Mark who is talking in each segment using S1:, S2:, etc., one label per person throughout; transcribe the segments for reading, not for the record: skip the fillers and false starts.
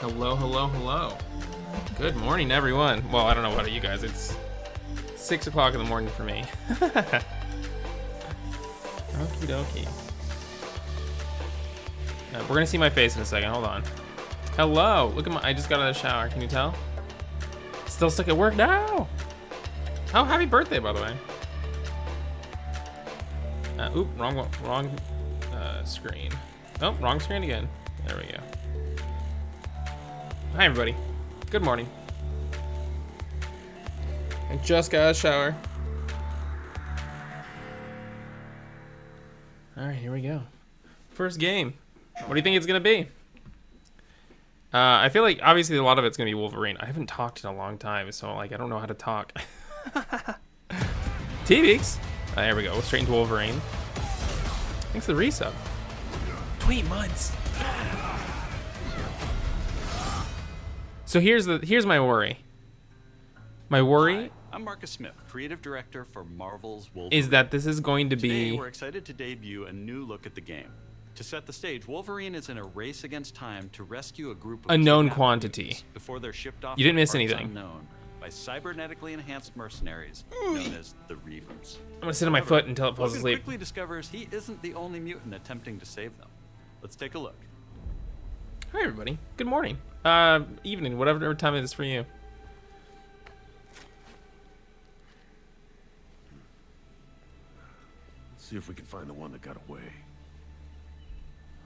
S1: Hello, hello, hello. Good morning, everyone. Well, I don't know about you guys. It's 6 o'clock in the morning for me. Okie dokie. We're gonna see my face in a second. Hold on. Hello. Look at my. I just got out of the shower. Can you tell? Still stuck at work now. Oh, happy birthday, by the way. Oop, wrong screen. Oh, wrong screen again. There we go. Hi, everybody. Good morning. I just got out of the shower. All right, here we go. First game. What do you think it's gonna be? I feel like obviously a lot of it's gonna be Wolverine. I haven't talked in a long time, so like I don't know how to talk. T-Beaks. There we go. Straight into Wolverine. Thanks for the resub. 20 months. So here's my worry. My worry.
S2: Hi, I'm Marcus Smith, creative director for Marvel's Wolverine.
S1: Is that this is going to
S2: Today,
S1: be
S2: we're excited to debut a new look at the game. To set the stage, Wolverine is in a race against time to rescue a group of
S1: a known
S2: kidnapped
S1: quantity.
S2: mutants before they're shipped off.
S1: You didn't
S2: to
S1: miss
S2: parts
S1: anything.
S2: Unknown by cybernetically enhanced mercenaries known as the Reavers.
S1: I'm gonna sit on my foot until it falls
S2: Logan
S1: asleep.
S2: quickly discovers he isn't the only mutant attempting to save them. Let's take a look.
S1: Hi, everybody. Good morning. Evening, whatever time it is for you.
S3: See if we can find the one that got away.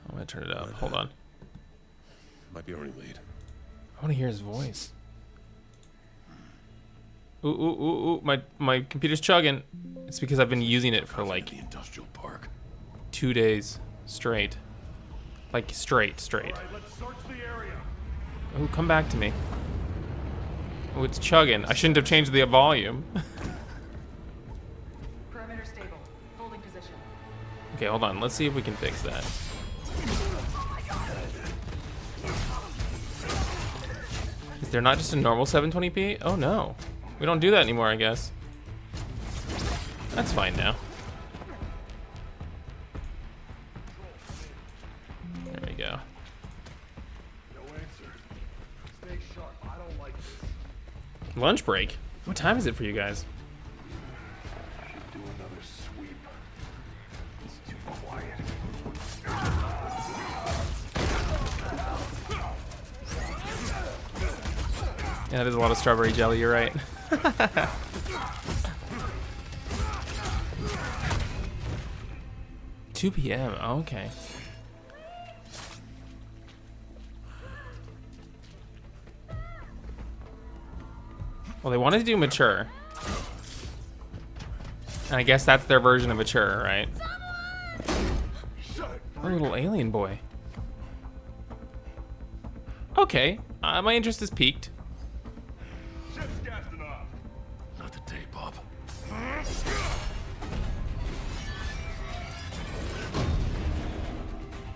S1: I'm gonna turn it up. Hold on.
S3: Might be our only lead.
S1: I want to hear his voice. Ooh, ooh, ooh, ooh. My computer's chugging. It's because I've been using it for like
S3: The industrial park.
S1: 2 days straight. Like straight.
S3: Let's search the area.
S1: Ooh, come back to me. Oh, it's chugging. I shouldn't have changed the volume.
S4: Perimeter stable. Holding position.
S1: Okay, hold on. Let's see if we can fix that. Is there not just a normal 720p? Oh no. We don't do that anymore, I guess. That's fine now. There we go.
S3: No answer. Stay sharp. I don't like this.
S1: Lunch break? What time is it for you guys?
S3: Should do another sweep. It's too quiet.
S1: Yeah, there's a lot of strawberry jelly, you're right. 2 p.m. Oh, okay. Well, they wanted to do mature. And I guess that's their version of mature, right? Poor little alien boy. Okay, my interest is piqued.
S3: Ship's gassing off. Not today, Bob.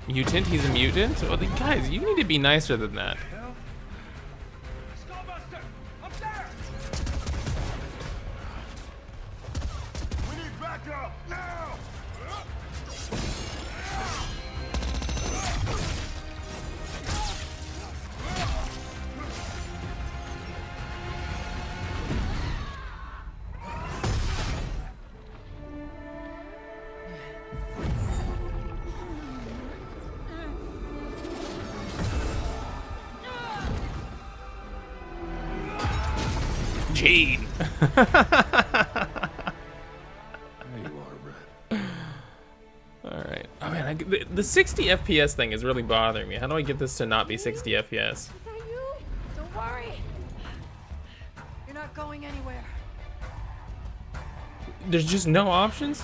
S1: Mutant? He's a mutant? Well, then, guys, you need to be nicer than that.
S3: Skullbuster! Up there! We need backup now!
S1: Gene!
S3: There you are, Red.
S1: Alright. Oh man, the 60 FPS thing is really bothering me. How do I get this to not be 60 FPS?
S4: Is that you? Don't worry. You're not going anywhere.
S1: There's just no options?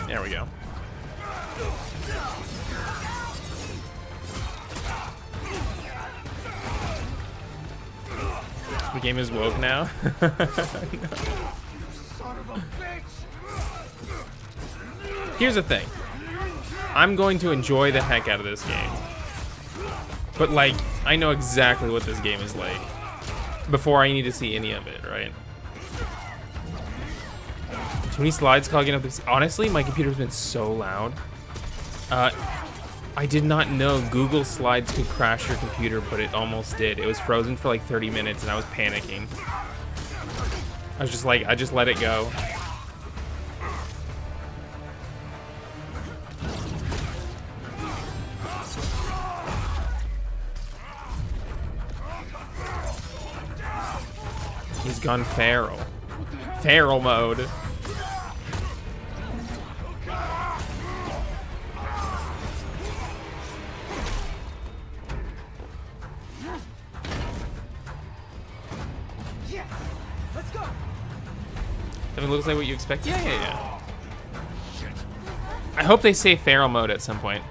S1: There we go. The game is woke now.
S3: Son of a bitch!
S1: Here's the thing. I'm going to enjoy the heck out of this game. But like, I know exactly what this game is like before I need to see any of it, right? Too many slides clogging up this. Honestly, my computer's been so loud. I did not know Google Slides could crash your computer, but it almost did. It was frozen for like 30 minutes and I was panicking. I was just like, I just let it go. He's gone feral. Feral mode.
S4: Let's go.
S1: I mean, looks like what you expect. Yeah. I hope they say feral mode at some point.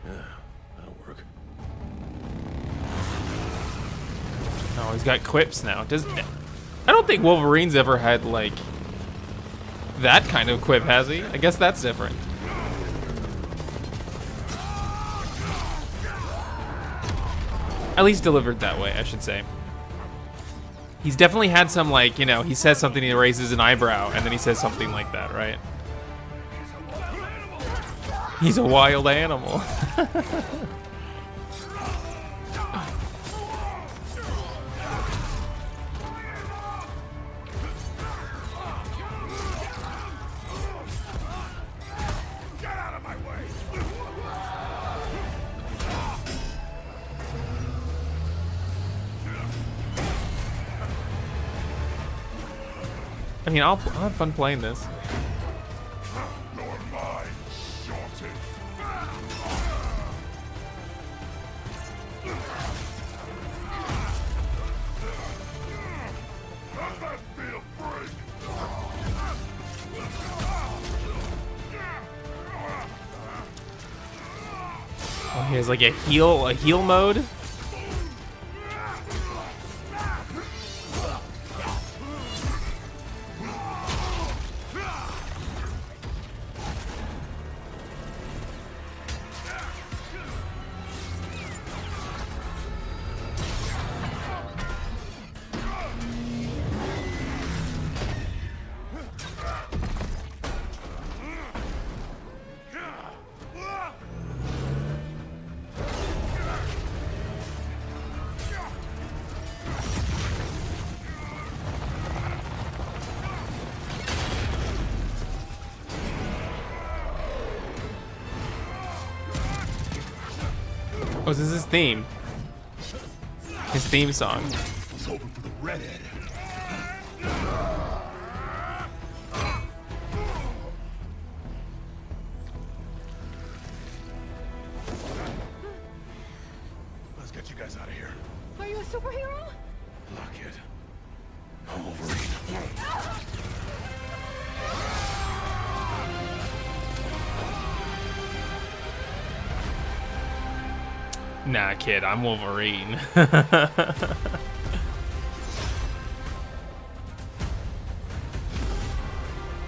S3: That'll work.
S1: Oh, he's got quips now. I don't think Wolverine's ever had like that kind of quip, has he? I guess that's different. At least delivered that way, I should say. He's definitely had some, like, you know, he says something, he raises an eyebrow, and then he says something like that, right? He's a wild animal. I mean, I'll have fun playing this.
S3: You're mine, shorty. Let that be a break.
S1: Oh, he has like a heal mode. Oh, this is his theme. His theme song.
S3: I was hoping for the redhead. Let's get you guys out of here.
S4: Are you a superhero?
S3: Look it. I'm Wolverine.
S1: Nah, kid, I'm Wolverine.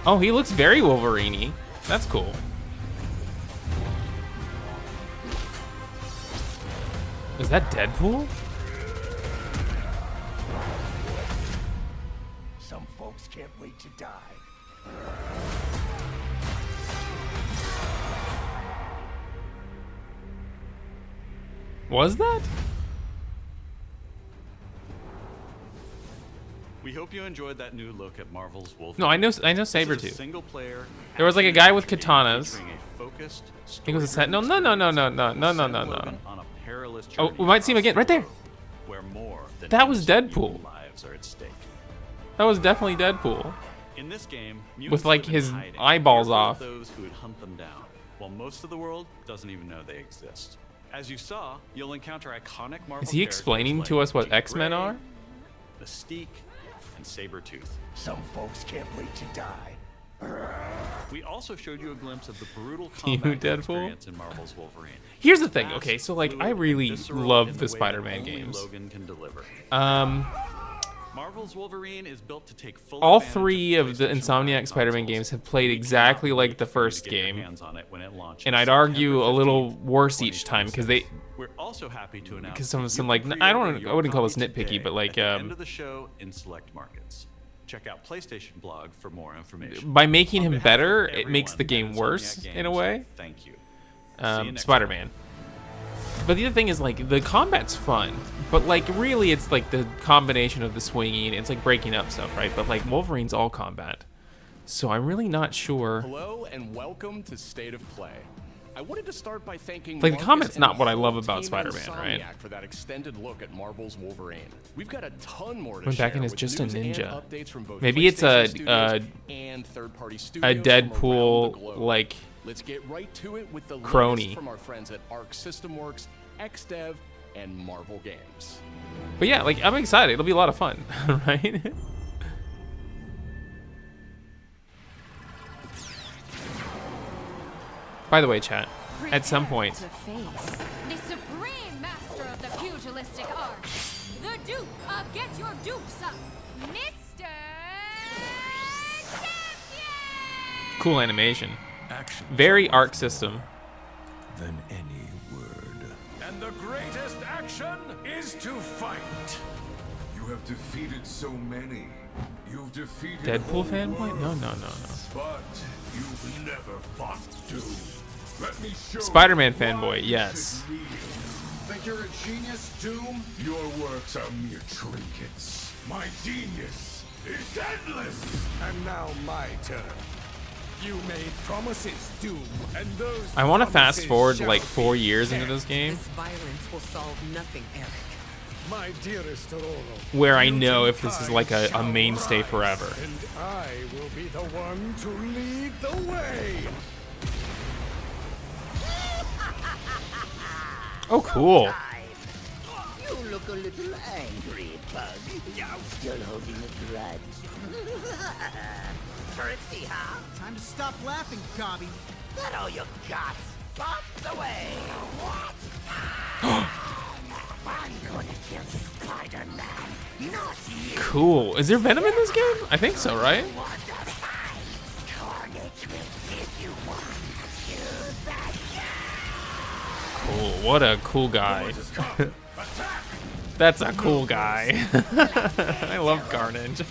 S1: Oh, he looks very Wolverine-y. That's cool. Is that Deadpool?
S5: Some folks can't wait to die.
S1: Was that?
S2: We hope you enjoyed that new look at Marvel's Wolverine.
S1: No, I know
S2: This is a
S1: Sabretooth.
S2: single-player,
S1: There was like a guy with
S2: action-adventure
S1: katanas.
S2: game featuring a focused,
S1: He was a set. No,
S2: story-driven
S1: no, no, no,
S2: experience
S1: no, no, no,
S2: with
S1: no,
S2: Seth
S1: no, no.
S2: Rogen on a perilous
S1: Oh,
S2: journey
S1: we might see him
S2: across
S1: again.
S2: the
S1: Right there.
S2: globe, where more than
S1: That was
S2: innocent
S1: Deadpool.
S2: human lives are at stake.
S1: That was definitely Deadpool.
S2: In this game,
S1: With,
S2: mutants
S1: like,
S2: live in
S1: his
S2: hiding,
S1: eyeballs
S2: fearful of
S1: off.
S2: those who would hunt them down, while most of the world doesn't even know they exist. As you saw, you'll encounter iconic Marvel
S1: Is he
S2: characters
S1: explaining
S2: like
S1: to us what
S2: Jean
S1: X-Men
S2: Grey,
S1: are?
S2: Mystique, and Sabretooth.
S5: Some folks can't wait to die.
S2: We also showed you a glimpse of the brutal
S1: You,
S2: combat
S1: Deadpool?
S2: experience in Marvel's Wolverine.
S1: Here's the thing.
S2: Fast,
S1: Okay, so like I
S2: fluid,
S1: really
S2: and visceral in
S1: love
S2: the
S1: the
S2: way that
S1: Spider-Man
S2: only
S1: games.
S2: Logan can deliver. Marvel's Wolverine is built to take full
S1: All
S2: advantage
S1: three of the
S2: PlayStation
S1: Insomniac
S2: 5
S1: Spider-Man
S2: consoles.
S1: games have played
S2: We
S1: exactly
S2: cannot
S1: like
S2: wait
S1: the
S2: for you to
S1: first
S2: get your
S1: game.
S2: hands on it when it launches
S1: And I'd
S2: September
S1: argue a little
S2: 15th,
S1: worse each time because they
S2: 2026. We're also happy to announce
S1: because
S2: that you
S1: some
S2: can
S1: like I
S2: pre-order your
S1: wouldn't call this
S2: copy
S1: nitpicky,
S2: today
S1: but like
S2: at the end of the show in select markets. Check out PlayStation Blog for more information.
S1: by making
S2: On
S1: him
S2: behalf of
S1: better, it
S2: everyone
S1: makes the
S2: at
S1: game
S2: Insomniac
S1: worse in a
S2: Games,
S1: way.
S2: Thank you.
S1: Spider-Man. But the other thing is, like, the combat's fun, but like really it's like the combination of the swinging, it's like breaking up stuff, right? But like Wolverine's all combat, so I'm really not sure.
S6: Hello and welcome to State of Play. I wanted to start by thanking
S1: Like, the
S6: Marcus
S1: combat's
S6: and
S1: not
S6: the
S1: what I
S6: whole
S1: love about
S6: team
S1: Spider-Man, right?
S6: Insomniac for that extended look at Marvel's Wolverine. We've got a ton more to
S1: Went back
S6: share
S1: and it's
S6: with
S1: just a
S6: news and
S1: ninja.
S6: updates from both
S1: Maybe it's
S6: PlayStation
S1: a
S6: Studios and third-party
S1: a
S6: studios from around the
S1: Deadpool
S6: globe.
S1: like
S6: Let's get right to it with the
S1: crony.
S6: latest from our friends at Arc System Works, XDev, and Marvel Games.
S1: But yeah, like, I'm excited. It'll be a lot of fun, right? By the way, chat, at some point,
S4: To face the supreme master of the pugilistic art, the Duke of Get Your Dukes Up, Mr. Champion!
S1: cool animation.
S5: Action
S1: Very Arc System.
S5: than any word.
S3: And the greatest action is to fight.
S7: You have defeated so many. You've defeated
S1: Deadpool
S7: whole
S1: fanboy?
S7: worlds.
S1: No.
S7: But you've never fought Doom. Let me show
S1: Spider-Man
S7: you why
S1: fanboy,
S7: you
S1: yes.
S7: should lead.
S3: Think you're a genius, Doom?
S7: Your works are mere trinkets. My genius is endless.
S5: And now my turn. You made promises, Doom, and those
S1: I want to fast
S5: promises
S1: forward
S5: shall
S1: like 4
S5: be
S1: years into
S5: kept.
S1: this game,
S8: This violence will solve nothing, Eric.
S5: My dearest Aurora,
S1: where I
S5: you
S1: know
S5: two
S1: if this is
S5: tides
S1: like a
S5: shall
S1: mainstay
S5: rise,
S1: forever.
S5: And I will be the one to lead the way.
S1: Oh, cool.
S9: You look a little angry, Bug. Still holding a grudge. Currency, huh?
S8: Time to stop laughing, Gobby.
S9: That all you got? Pop the way. What? I'm gonna kill Spider-Man, not you.
S1: Cool. Is there Venom in this game? I think so, right?
S9: Want to fight? Carnage will give you one. Use that.
S1: Cool. What a cool guy. That's a cool guy. I love Carnage.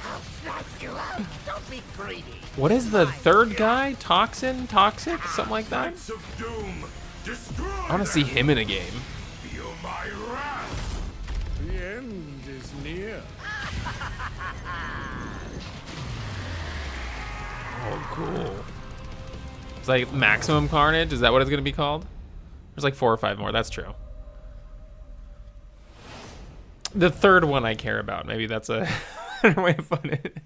S9: I'll slice you out. Don't be greedy.
S1: What is the third guy? Toxin? Toxic? Something like that?
S7: Knights of Doom, destroy
S1: I want to see him in a game.
S7: Feel my wrath.
S5: The end is near.
S1: Oh, cool. It's like Maximum Carnage? Is that what it's going to be called? There's like 4 or 5 more. That's true. The third one I care about. Maybe that's a better way to put it.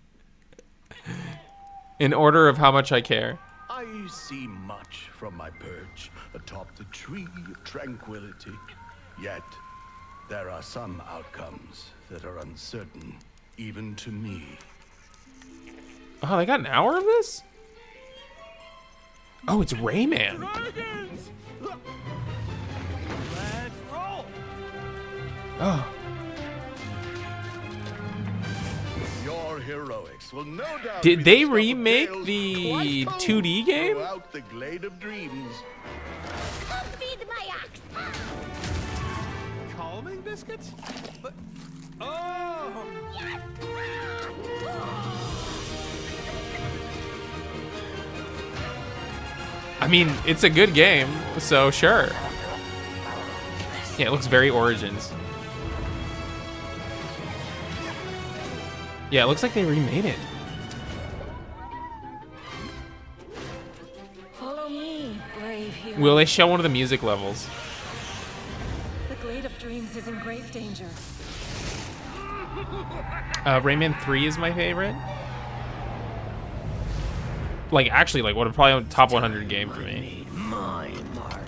S1: In order of how much I care.
S10: I see much from my perch atop the tree of tranquility. Yet, there are some outcomes that are uncertain, even to me.
S1: Oh, they got an hour of this? Oh, it's Rayman.
S3: Let's roll.
S1: Oh,
S10: Your heroics will no doubt
S1: Did
S10: be
S1: they
S10: the stuff of
S1: remake
S10: tales
S1: the
S10: twice
S1: 2D
S10: told
S1: game?
S10: throughout the Glade of Dreams.
S9: Come feed my ox.
S3: Calming biscuits? But oh,
S1: I mean, it's a good game, so sure. Yeah, it looks very Origins. Yeah, it looks like they remade it.
S4: Follow me, brave hero.
S1: Will they show one of the music levels?
S4: The Glade of Dreams is in grave danger.
S1: Rayman 3 is my favorite. Like, actually, like, what probably a top 100 game for me.
S5: My mark.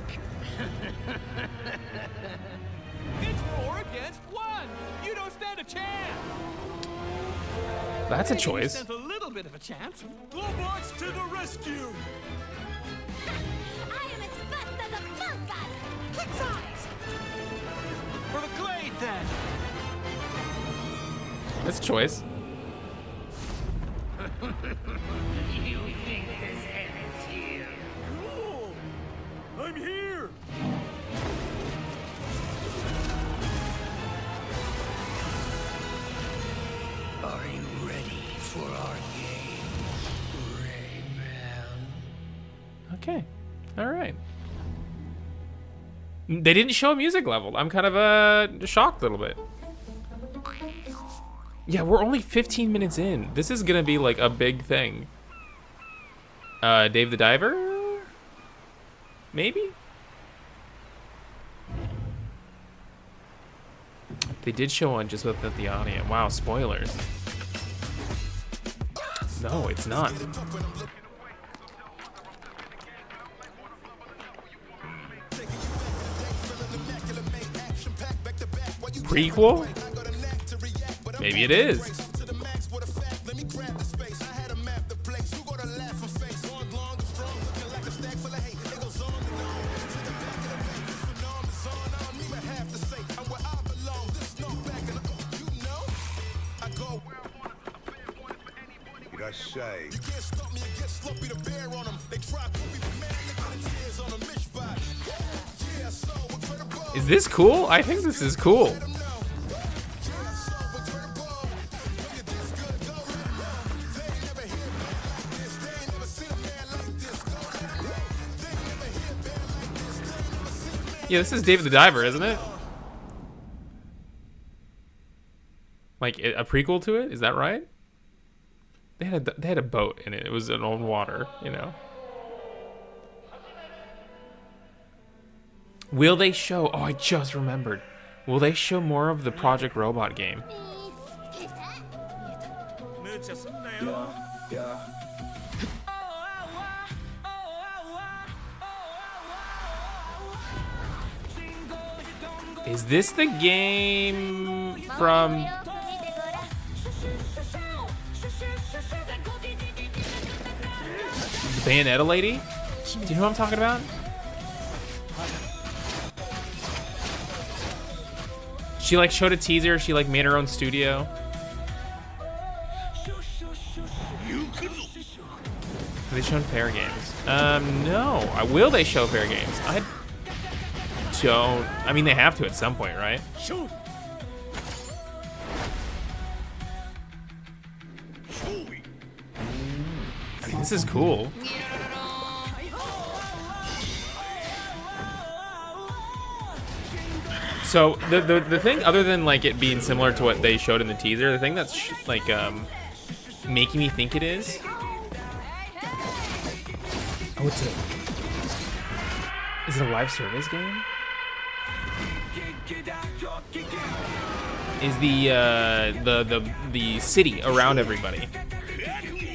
S3: it's 4 against 1. You don't stand a chance.
S1: That's a
S3: Maybe you
S1: choice.
S3: stand a little bit of a chance. Globots to the rescue.
S9: I am as fast as a falcon. Kick size.
S3: For the Glade, then.
S1: That's a choice.
S9: You think this ends here?
S3: Cool. I'm here.
S5: Are you ready for our game, Rayman?
S1: Okay. All right. They didn't show a music level. I'm kind of shocked a little bit. Yeah, we're only 15 minutes in. This is gonna be like a big thing. Dave the Diver? Maybe? They did show on just without the audio. Wow, spoilers. No, it's not. Prequel? Maybe it is. Is this cool? I think this is cool. Yeah, this is Dave the Diver, isn't it? Like a prequel to it? Is that right? They had a boat in it. It was on water, you know. Will they show? Oh, I just remembered. Will they show more of the Project Robot game? Is this the game from the Bayonetta lady? Do you know what I'm talking about? She like showed a teaser, she like made her own studio. Are they showing Fair Games? No. Will they show Fair Games? I don't. I mean, they have to at some point, right? I mean, this is cool. So the thing, other than like it being similar to what they showed in the teaser, the thing that's like making me think it is. Oh, is it a live service game? Is the city around everybody?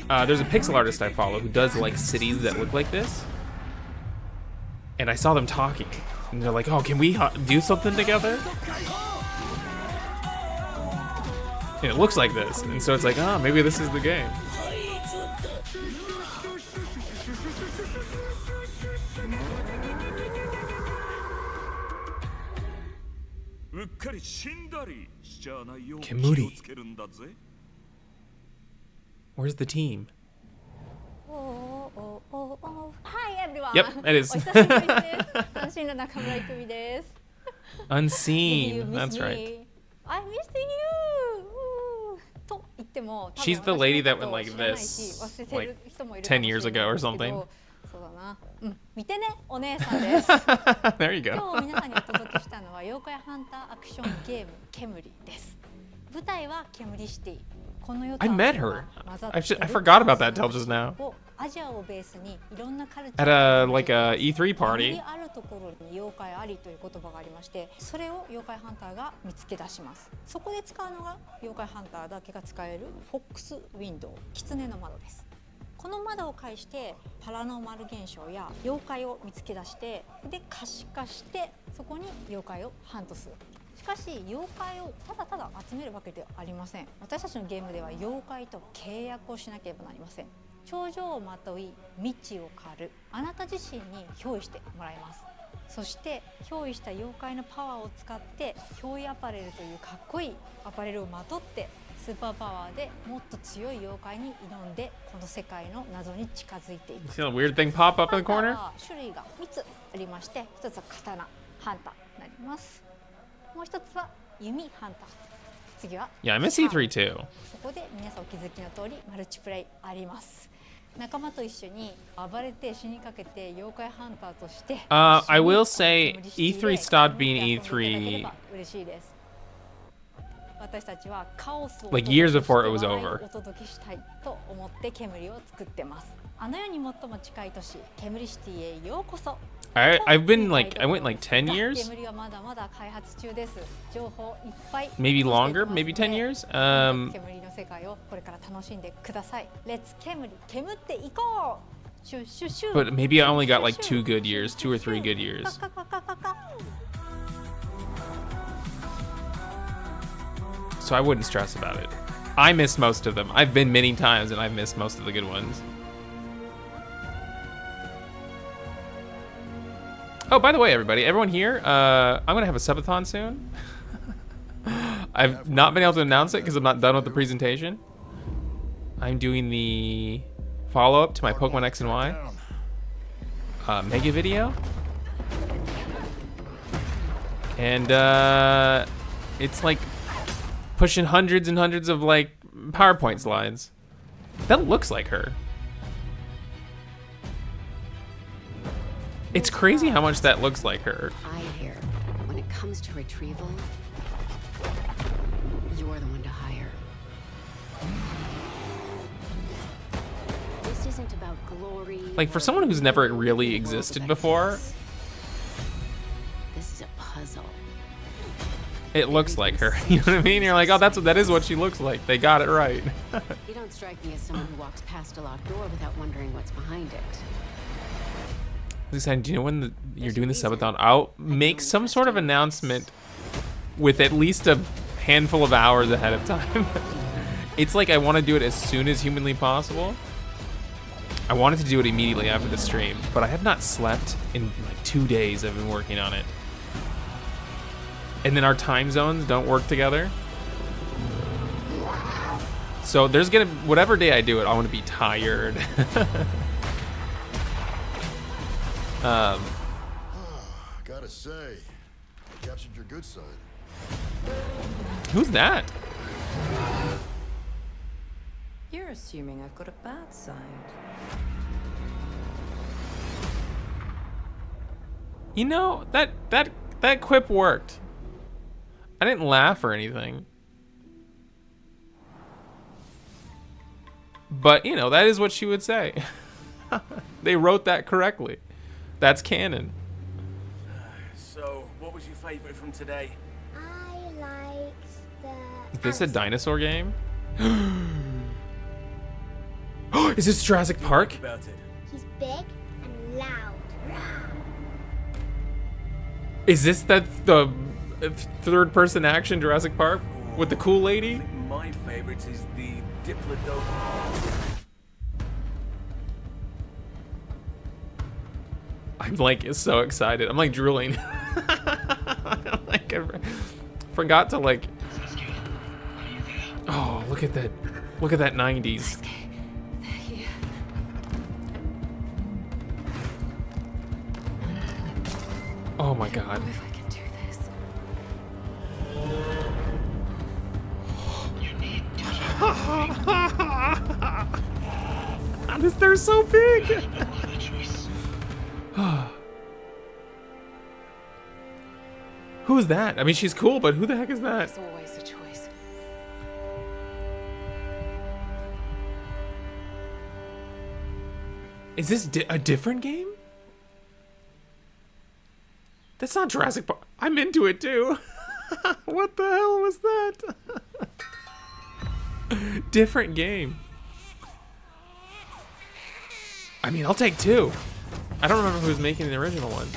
S1: There's a pixel artist I follow who does like cities that look like this, and I saw them talking, and they're like, "Oh, can we do something together?" And it looks like this, and so it's like, "Oh, maybe this is the game." Kemuri. Where's the team?
S11: Hi everyone.
S1: Yep, it is. Unseen. That's right.
S11: I missed you.
S1: She's the lady that went like this, like 10 years ago or something. There you go. I met her. I forgot about that till just now. At a like a E3 party.
S11: それを妖怪ハンターが見つけ出します。そこで使うのが妖怪ハンターだけが使えるフォックスウィンドウ、狐の窓です。この窓を介してパラノーマル現象や妖怪を見つけ出して、で可視化してそこに妖怪をハントする。しかし妖怪をただただ集めるわけではありません。私たちのゲームでは妖怪と契約をしなければなりません。頂上をまとい未知を狩るあなた自身に憑依してもらいます。そして憑依した妖怪のパワーを使って憑依アパレルというかっこいいアパレルをまとってスーパーパワーでもっと強い妖怪に挑んでこの世界の謎に近づいていく。
S1: See a weird thing pop up in the corner?
S11: 種類が3つありまして、1つは刀ハンターになります。もう1つは弓ハンター。次は
S1: Yeah, I miss E3 too.
S11: そこで皆さんお気づきの通りマルチプレイあります。仲間と一緒に暴れて死にかけて妖怪ハンターとして
S1: I will say E3 stopped being E3
S11: 嬉しいです。私たちはカオスを
S1: like years before it was over.
S11: お届けしたいと思って煙を作ってます。あの世に最も近い都市煙シティへようこそ。
S1: I've been like, I went like 10 years?
S11: 煙はまだまだ開発中です。情報いっぱい
S1: Maybe longer? Maybe 10 years?
S11: 煙の世界をこれから楽しんでください。Let's 煙っていこう。シュシュシュ。
S1: But maybe I only got like 2 good years, 2 or 3 good years. So I wouldn't stress about it. I miss most of them. I've been many times and I've missed most of the good ones. Oh, by the way, everyone here, I'm gonna have a subathon soon. I've not been able to announce it because I'm not done with the presentation. I'm doing the follow-up to my Pokemon X and Y mega video. And it's like pushing hundreds and hundreds of like PowerPoint slides. That looks like her. It's crazy how much that looks like her.
S12: I hear when it comes to retrieval, you're the one to hire. This isn't about glory.
S1: Like for someone who's never really existed before,
S12: this is a puzzle.
S1: It looks like her. You know what I mean? You're like, oh, that is what she looks like. They got it right.
S12: You don't strike me as someone who walks past a locked door without wondering what's behind it.
S1: Listen, do you know when you're doing the subathon? I'll make some sort of announcement with at least a handful of hours ahead of time. It's like I want to do it as soon as humanly possible. I wanted to do it immediately after the stream, but I have not slept in like 2 days. I've been working on it. And then our time zones don't work together. So there's gonna, whatever day I do it, I want to be tired.
S13: Gotta say, you captured your good side.
S1: Who's that?
S14: You're assuming I've got a bad side.
S1: You know, that quip worked. I didn't laugh or anything. But, you know, that is what she would say. They wrote that correctly. That's canon.
S15: So, what was your favorite from today?
S9: I liked the...
S1: Is this a dinosaur game? Is this Jurassic Park?
S9: He's big and loud.
S1: Is this the third-person action Jurassic Park with the cool lady?
S15: My favorite is the Diplodocus.
S1: I'm like so excited. I'm like drooling. Like I forgot to like. Oh, look at that! Look at that 90s. Oh my god. They're so big. Who's that? I mean, she's cool, but who the heck is that?
S12: There's always a choice.
S1: Is this a different game? That's not Jurassic Park. I'm into it too. What the hell was that? Different game. I mean, I'll take 2. I don't remember who was making the original one.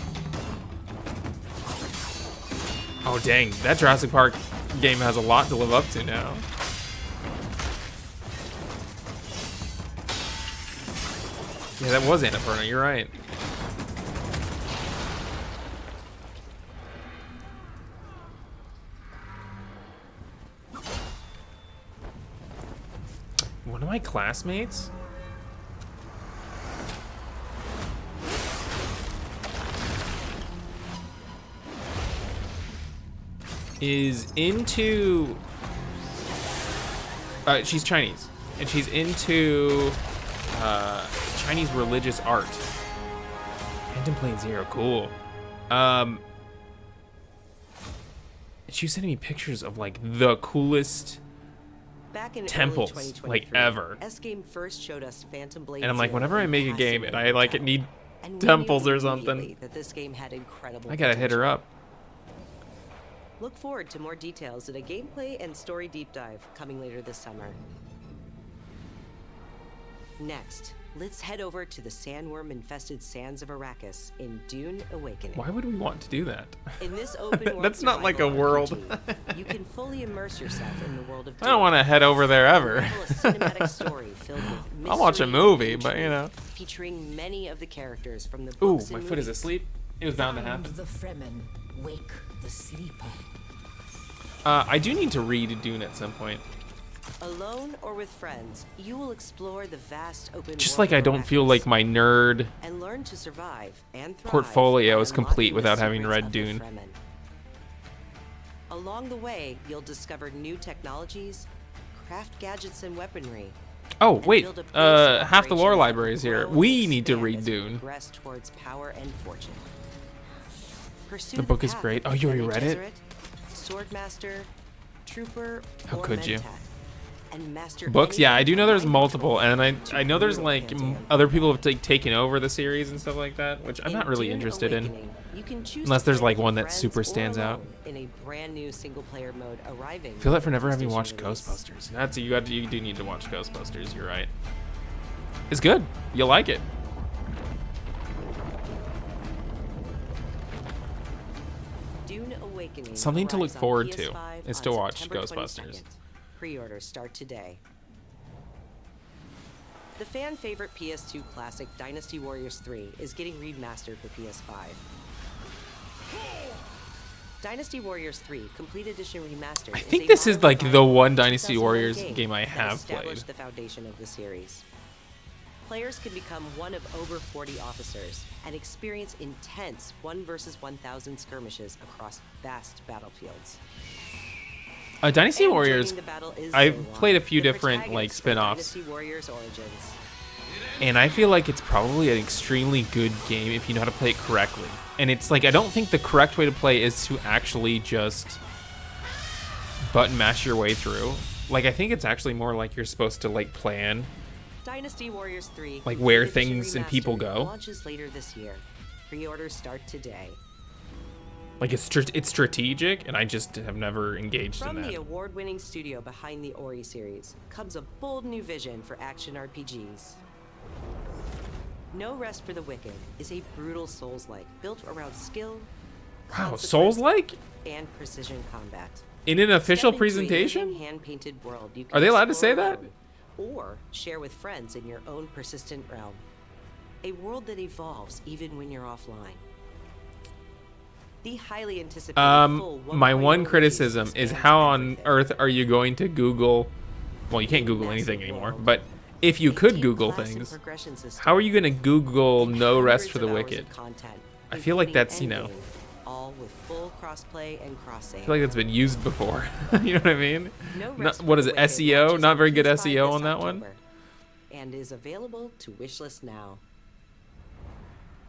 S1: Oh dang, that Jurassic Park game has a lot to live up to now. Yeah, that was Annapurna, you're right. One of my classmates is into she's Chinese and she's into Chinese religious art. Phantom Plane Zero, cool. She was sending me pictures of like the coolest
S16: Back in
S1: temples
S16: early
S1: like
S16: 2023,
S1: ever.
S16: S-Game first showed us Phantom Blade
S1: And I'm like,
S16: Zero
S1: whenever I
S16: in
S1: make a game
S16: passing
S1: and I like need
S16: and we
S1: temples
S16: knew
S1: or
S16: immediately
S1: something,
S16: that this game had incredible
S1: I gotta hit her up.
S16: Look forward to more details in a gameplay and story deep dive coming later this summer. Next, let's head over to the sandworm-infested sands of Arrakis in Dune Awakening.
S1: Why would we want to do that?
S16: In this open world
S1: That's not like a
S16: survival
S1: world.
S16: RPG, you can fully immerse yourself in the world of
S1: I don't want to head over there ever.
S16: Tell a cinematic story filled with
S1: I'll watch a
S16: mystery
S1: movie,
S16: and
S1: but you know.
S16: featuring many of the characters from the
S1: Ooh,
S16: books
S1: my
S16: and
S1: foot is
S16: movies.
S1: asleep. It was bound to happen.
S9: The Fremen wake the sleeper.
S1: I do need to read Dune at some point.
S16: Alone or with friends, you will explore the vast open
S1: Just
S16: world
S1: like I
S16: of
S1: don't feel like my nerd
S16: and learn to survive and thrive
S1: portfolio
S16: by
S1: is complete
S16: unlocking
S1: without
S16: the
S1: having
S16: secrets
S1: read
S16: of the
S1: Dune.
S16: Fremen. Along the way, you'll discover new technologies, craft gadgets and weaponry.
S1: Oh
S16: and
S1: wait,
S16: build a base of
S1: half the lore
S16: operations
S1: library is
S16: that will
S1: here.
S16: grow and
S1: We need to
S16: expand
S1: read
S16: as we
S1: Dune.
S16: progress towards power and fortune. Pursue
S1: The book is
S16: path
S1: great.
S16: of
S1: Oh, you already
S16: Bene
S1: read it?
S16: Gesserit, Swordmaster, Trooper,
S1: How
S16: or
S1: could you?
S16: Mentat, and master
S1: Books,
S16: any
S1: yeah, I do know there's
S16: mind
S1: multiple, and I know there's
S16: brutal
S1: like
S16: hand-to-hand
S1: other people have taken over the series and stuff like that, which I'm not really
S16: Dune
S1: interested in.
S16: Awakening, you can choose
S1: Unless
S16: to
S1: there's
S16: play
S1: like
S16: with
S1: one that
S16: friends
S1: super
S16: or
S1: stands out.
S16: alone in a brand new single player mode arriving.
S1: I feel that for never
S16: with
S1: having
S16: PlayStation
S1: watched
S16: release.
S1: Ghostbusters. You do need to watch Ghostbusters. You're right. It's good. You'll like it.
S16: Dune Awakening
S1: Something to look
S16: arrives on
S1: forward to
S16: PS5
S1: is
S16: on
S1: to watch
S16: September
S1: Ghostbusters.
S16: 22nd. Pre-orders start today. The fan favorite PS2 classic Dynasty Warriors 3 is getting remastered for PS5. Dynasty Warriors 3 Complete Edition Remastered.
S1: I think this is like the one Dynasty Warriors game I have
S16: established
S1: played.
S16: the foundation of the series. Players can become one of over 40 officers and experience intense 1 versus 1,000 skirmishes across vast battlefields.
S1: Dynasty
S16: And
S1: Warriors,
S16: joining the battle is
S1: I've
S16: Zilong,
S1: played a few
S16: the
S1: different like
S16: protagonist from
S1: spin-offs,
S16: Dynasty Warriors Origins.
S1: and I feel like it's probably an extremely good game if you know how to play it correctly. And it's like I don't think the correct way to play is to actually just button mash your way through. Like I think it's actually more like you're supposed to like plan
S16: Dynasty Warriors 3
S1: like where
S16: Complete Edition
S1: things and people
S16: Remastered
S1: go.
S16: launches later this year. Pre-orders start today.
S1: Like it's strategic, and I just have never engaged
S16: From
S1: in
S16: the
S1: that.
S16: award-winning studio behind the Ori series comes a bold new vision for action RPGs. No Rest for the Wicked is a brutal Souls-like built around skill,
S1: Wow,
S16: consequence,
S1: Souls-like?
S16: and precision combat.
S1: In an official
S16: Step into a
S1: presentation?
S16: living, hand-painted world you can
S1: Are they allowed to
S16: explore
S1: say that?
S16: alone, or share with friends in your own persistent realm. A world that evolves even when you're offline. The highly anticipated full
S1: My
S16: 1.0
S1: one
S16: release
S1: criticism is
S16: expands
S1: how on earth are you going to Google? Well, you can't Google anything anymore, but if you could Google
S16: class and
S1: things,
S16: progression system,
S1: how are you going to Google No Rest for the
S16: hundreds of hours
S1: Wicked?
S16: of content,
S1: I feel like
S16: including
S1: that's, you know,
S16: endgame, all with full crossplay and cross-save.
S1: I feel like that's been used before. You know what I mean?
S16: No
S1: Not,
S16: Rest
S1: what
S16: for
S1: is
S16: the
S1: it,
S16: Wicked
S1: SEO?
S16: launches
S1: Not very good
S16: PS5
S1: SEO
S16: this
S1: on that one?
S16: October, and is available to wishlist now.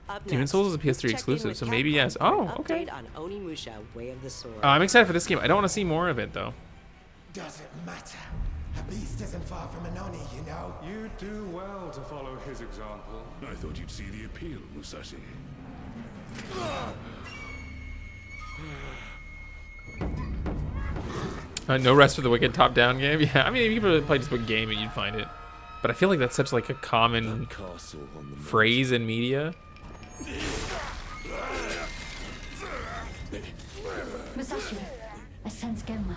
S16: Up
S1: Demon
S16: next,
S1: Souls is a
S16: let's
S1: PS3
S16: check in
S1: exclusive,
S16: with
S1: so maybe
S16: Capcom
S1: yes.
S16: for an
S1: Oh, okay.
S16: update on Onimusha, Way of the Sword.
S1: I'm excited for this game. I don't want to see more of it, though.
S5: Doesn't matter. A beast isn't far from an Oni, you know.
S7: You do well to follow his example. I thought you'd see the appeal, Musashi.
S1: No Rest for the Wicked top-down game? Yeah, I mean, if you could play just a game and you'd find it. But I feel like that's such like a common phrase in media.
S4: Musashi, I sense Genma.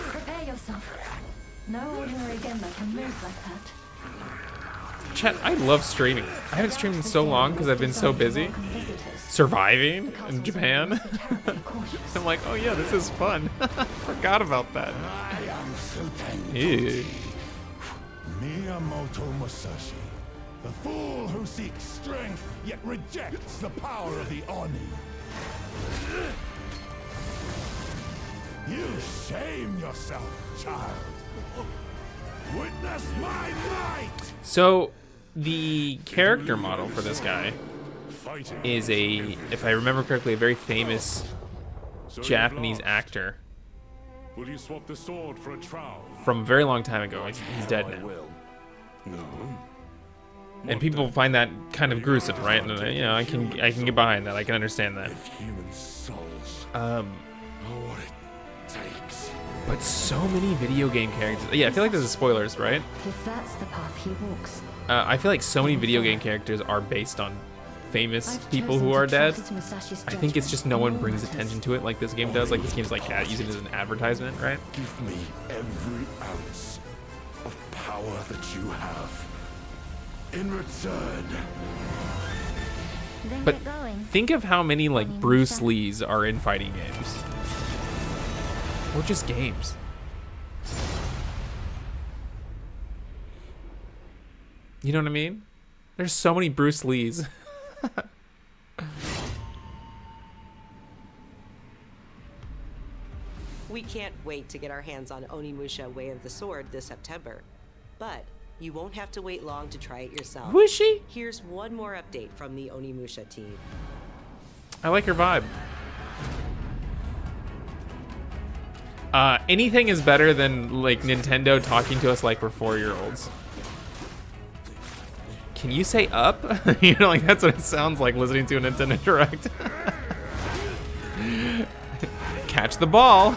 S4: Prepare yourself. No ordinary Genma can move like that.
S1: Chat, I love streaming. I haven't streamed in so long because I've been so busy surviving in Japan. I'm like, oh yeah, this is fun. Forgot about that. Ew.
S7: Miyamoto Musashi, the fool who seeks strength yet rejects the power of the Oni. You shame yourself, child. Witness my might!
S1: So the character model for this guy is if I remember correctly, a very famous Japanese actor
S5: Will you swap the sword for a trowel?
S1: from a very long time ago. He's dead now.
S5: No.
S1: And people find that kind of gruesome, right? And you know, I can get behind that. I can understand that.
S5: Human souls.
S1: What
S5: it takes.
S1: But so many video game characters. Yeah, I feel like this is spoilers, right?
S17: If that's the path he walks.
S1: I feel like so many video game characters are based on famous people who are dead. I think it's just no one brings attention to it like this game does. Like this game's like using it as an advertisement, right?
S7: Give me every ounce of power that you have. In return.
S1: But think of how many like Bruce Lees are in fighting games. Or just games. You know what I mean? There's so many Bruce Lees.
S16: We can't wait to get our hands on Onimusha Way of the Sword this September. But you won't have to wait long to try it yourself.
S1: Who is she?
S16: Here's one more update from the Onimusha team.
S1: I like her vibe. Anything is better than like Nintendo talking to us like we're 4-year-olds. Can you say up? You know, like that's what it sounds like listening to a Nintendo Direct. Catch the ball.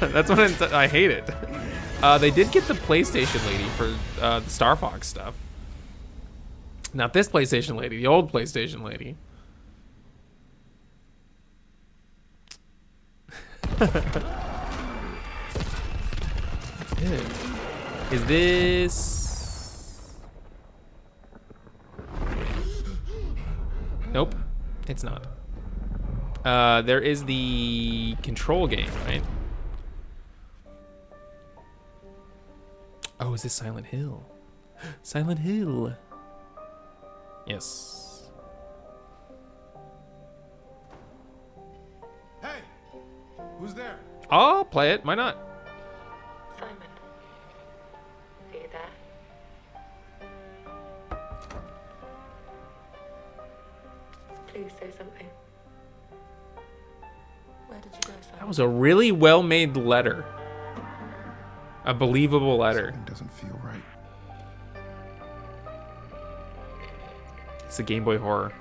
S1: That's what I hate it. They did get the PlayStation lady for the Star Fox stuff. Not this PlayStation lady, the old PlayStation lady. Is this... Nope, it's not. There is the control game, right? Oh, is this Silent Hill? Silent Hill. Yes.
S5: Hey! Who's there?
S1: I'll play it. Why not?
S17: Simon. Are you there? Please say something. Where did you go, Simon?
S1: That was a really well-made letter. A believable letter.
S18: Something doesn't feel right.
S1: It's a Game Boy Horror.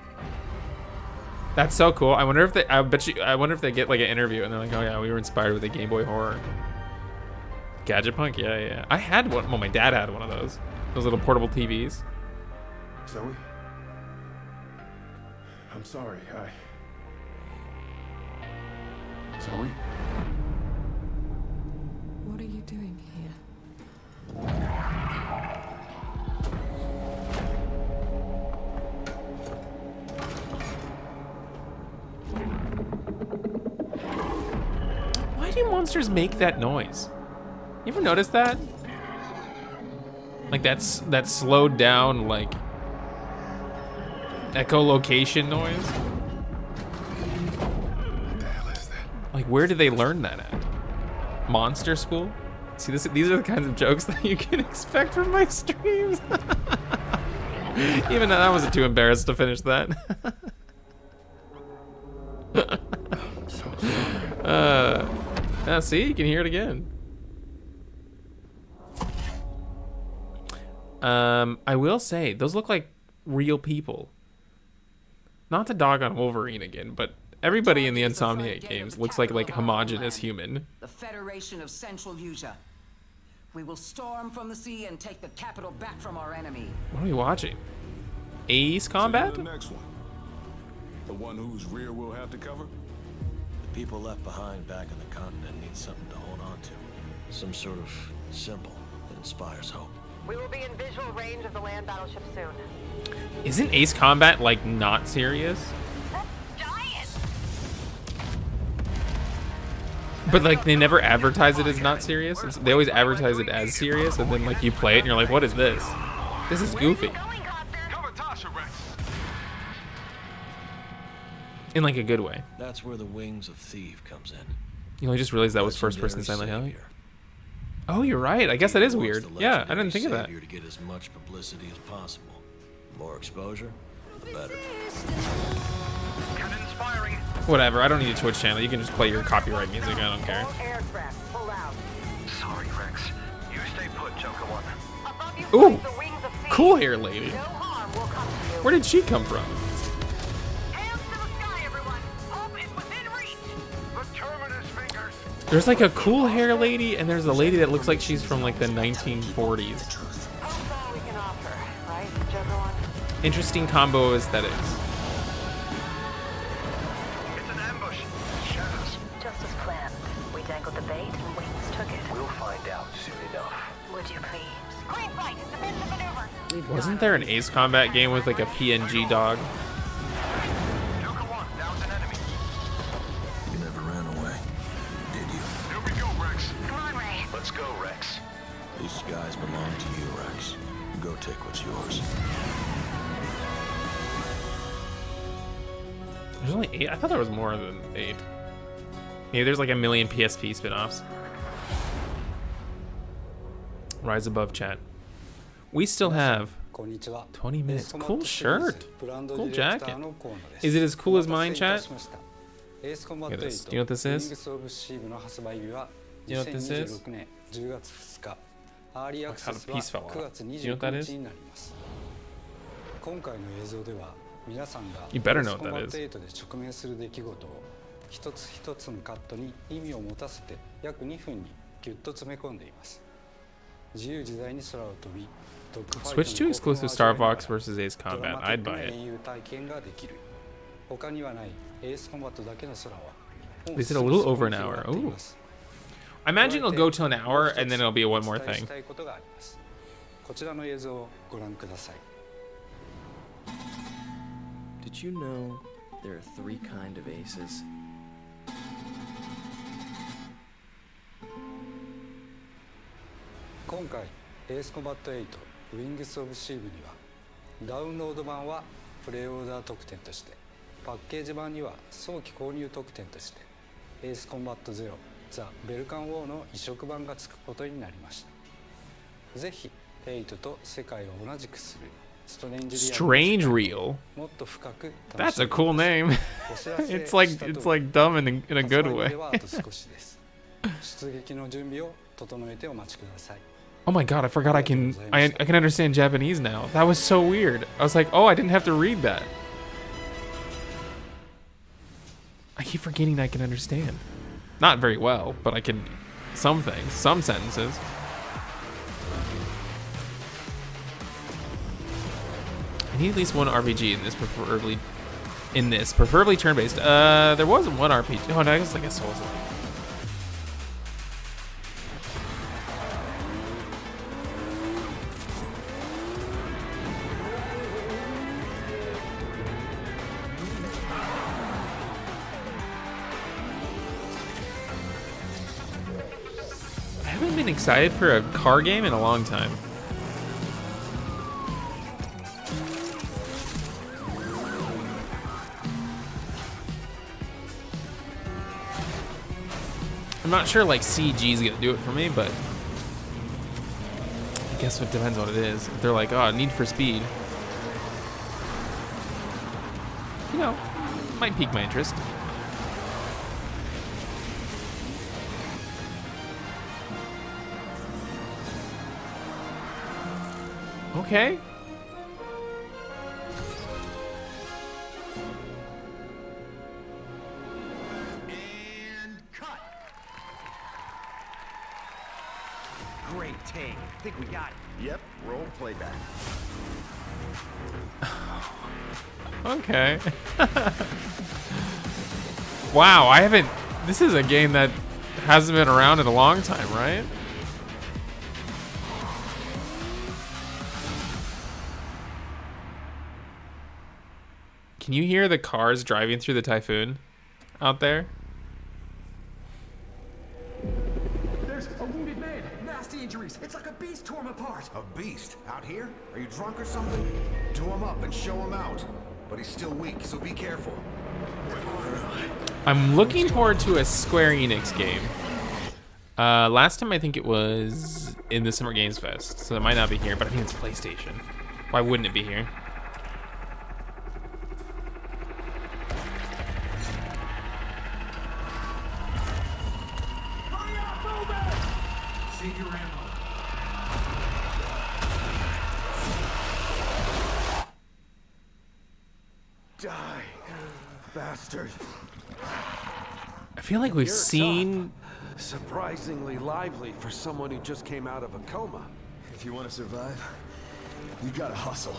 S1: That's so cool. I wonder if they. I wonder if they get like an interview and they're like, "Oh yeah, we were inspired with a Game Boy Horror." Gadget Punk, yeah. I had one. Well, my dad had one of those. Those little portable TVs.
S18: Zoe? I'm sorry. Zoe?
S14: What are you doing here?
S1: Why do monsters make that noise? You ever notice that? Like that slowed down like echolocation noise.
S18: What the hell is that?
S1: Like where did they learn that at? Monster school? See, these are the kinds of jokes that you can expect from my streams. Even I wasn't too embarrassed to finish that.
S18: I'm so sorry.
S1: See, you can hear it again. I will say, those look like real people. Not to dog on Wolverine again, but everybody in the Insomniac games looks like homogenous human.
S19: The Federation of Central Usia. We will storm from the sea and take the capital back from our enemy.
S1: What are we watching? Ace Combat?
S5: The next one. The one whose rear we'll have to cover?
S20: The people left behind back on the continent need something to hold on to. Some sort of symbol that inspires hope.
S21: We will be in visual range of the land battleship soon.
S1: Isn't Ace Combat like not serious? But like they never advertise it as not serious. They always advertise it as serious, and then like you play it and you're like, what is this? This is goofy. In like a good way.
S20: That's where the Wings of Thieves comes in.
S1: You know, I just realized that was first person Silent Hill. Oh, you're right. I guess that is weird.
S20: The
S1: Yeah, I
S20: legendary
S1: didn't think of that.
S20: savior to get as much publicity as possible. More exposure, the better.
S1: Whatever. I don't need a Twitch channel. You can just play your copyright music. I don't care.
S2: Sorry, Rex. You stay put, Joker One.
S1: Ooh, cool hair lady. Where did she come from? There's like a cool hair lady, and there's a lady that looks like she's from like the 1940s. Interesting combo aesthetics.
S2: It's an ambush. Shadows.
S21: Just as planned. We dangled the bait and Wings took it.
S2: We'll find out soon enough.
S21: Would you please? Green fight! Defensive maneuver!
S1: Wasn't there an Ace Combat game with like a PNG dog?
S2: Joker One, down's an enemy.
S20: You never ran away, did you?
S2: Here we go, Rex.
S21: Come on, Ray.
S2: Let's go, Rex.
S20: These skies belong to you, Rex. Go take what's yours.
S1: There's only 8? I thought there was more than 8. Maybe there's like a million PSP spin-offs. Rise above, chat. We still have 20 minutes. Cool shirt. Cool jacket. Is it as cool as mine, chat? Look at this. Do you know what this is? Do you know what this is? Look how the piece fell off. Do you know what that is? You better know what that is.
S22: 一つ一つのカットに意味を持たせて約2分にギュッと詰め込んでいます。自由自在に空を飛び、
S1: Switch to exclusive Star Fox versus Ace Combat. I'd buy it.
S22: 英雄体験ができる。他にはないエースコンバットだけの空は。
S1: Is it a little over an hour? Ooh. I imagine it'll go till an hour and then it'll be one more thing.
S22: こちらの映像をご覧ください。
S23: Did you know there are 3 kinds of aces?
S22: 今回エースコンバット8ウィングス・オブ・シーブにはダウンロード版はプレイオーダー特典としてパッケージ版には早期購入特典としてエースコンバット0ザ・ベルカン・ウォーの移植版がつくことになりました。ぜひ8と世界を同じくする
S1: Strange Reel. That's a cool name. it's like dumb in a good way. Oh my god, I forgot I can understand Japanese now. That was so weird. I was like, oh, I didn't have to read that. I keep forgetting I can understand. Not very well, but I can some things, some sentences. I need at least one RPG in this, preferably turn-based. There wasn't one RPG. Oh, no, I guess like a Souls-like. I haven't been excited for a car game in a long time. I'm not sure like CG is gonna do it for me, but I guess it depends on what it is. If they're like, oh, Need for Speed, you know, might pique my interest. Okay.
S24: Great take. I think we got it.
S2: Yep, roll playback.
S1: Okay. Wow, I haven't... This is a game that hasn't been around in a long time, right? Can you hear the cars driving through the typhoon out there?
S24: There's a wounded man. Nasty injuries. It's like a beast tore him apart.
S5: A beast? Out here? Are you drunk or something? Do him up and show him out. But he's still weak, so be careful.
S1: I'm looking forward to a Square Enix game. Last time I think it was in the Summer Games Fest, so it might not be here, but I think it's PlayStation. Why wouldn't it be here?
S24: Save your ammo.
S13: Die, bastard.
S1: I feel like we've seen...
S3: Surprisingly lively for someone who just came out of a coma.
S13: If you want to survive, you gotta hustle.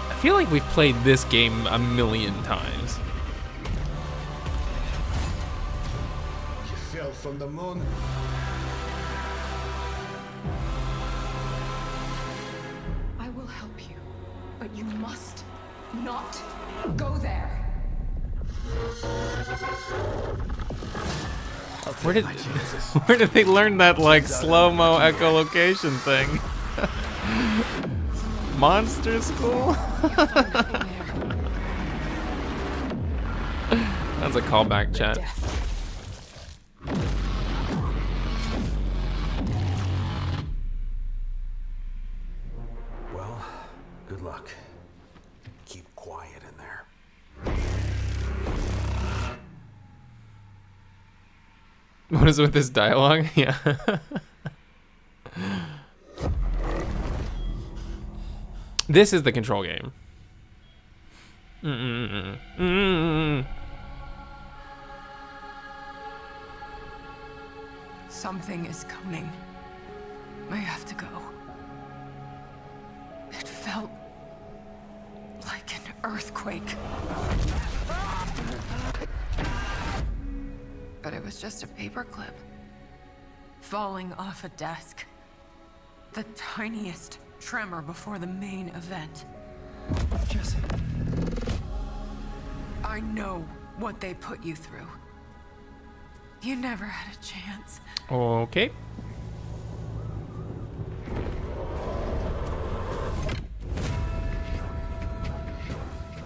S1: I feel like we've played this game a million times.
S13: You fell from the moon.
S14: I will help you, but you must not go there.
S1: Where did they learn that like slow-mo echolocation thing? Monster School? That's a callback, chat.
S3: Well, good luck. Keep quiet in there.
S1: What is with this dialogue? Yeah. This is the Control game.
S14: Something is coming. I have to go. It felt like an earthquake. But it was just a paperclip falling off a desk. The tiniest tremor before the main event. Jesse. I know what they put you through. You never had a chance.
S1: Okay.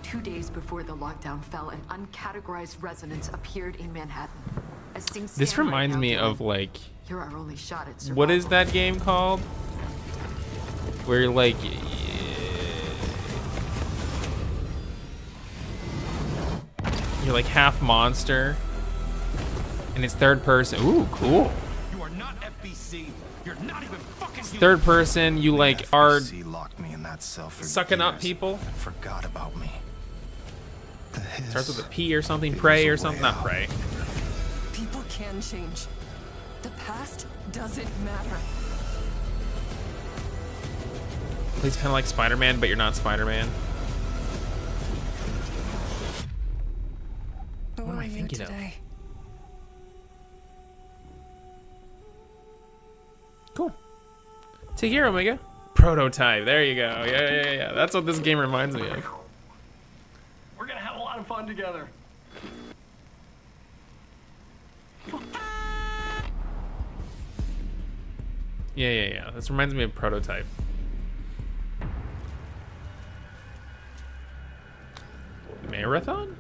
S6: Two days before the lockdown fell, an uncategorized resonance appeared in Manhattan. As things
S1: This
S6: stand
S1: reminds
S6: right
S1: me
S6: now,
S1: of like,
S6: you're our only shot at survival.
S1: what is that game called? Where you're like, you're like half monster, and it's third person. Ooh, cool.
S2: You are not FBC. You're not even fucking
S1: It's third person. You like are
S2: locked me in that cell for
S1: sucking up people.
S2: and forgot about me.
S1: Starts with a P or something. Prey or something. Not prey.
S14: People can change. The past doesn't matter.
S1: Plays kind of like Spider-Man, but you're not Spider-Man. What am I thinking of? Cool. Take care, Omega. Prototype. There you go. Yeah. That's what this game reminds me of.
S24: We're gonna have a lot of fun together.
S1: Yeah. This reminds me of Prototype. Marathon?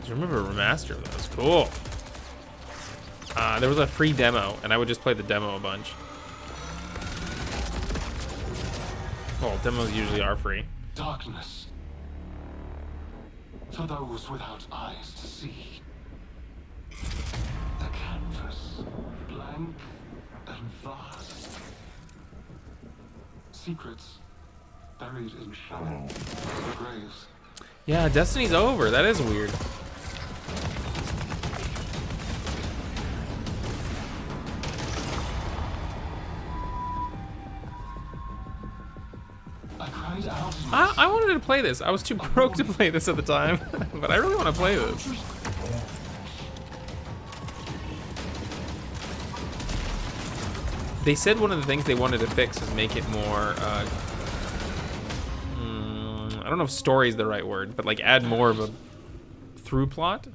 S1: I remember a remaster of those. Cool. There was a free demo, and I would just play the demo a bunch. Well, demos usually are free.
S7: Darkness. For those without eyes to see. A canvas, blank and vast. Secrets buried in shallow graves.
S1: Yeah, Destiny's over. That is weird. I wanted to play this. I was too broke to play this at the time, but I really want to play this. They said one of the things they wanted to fix is make it more, I don't know if story is the right word, but like add more of a through plot.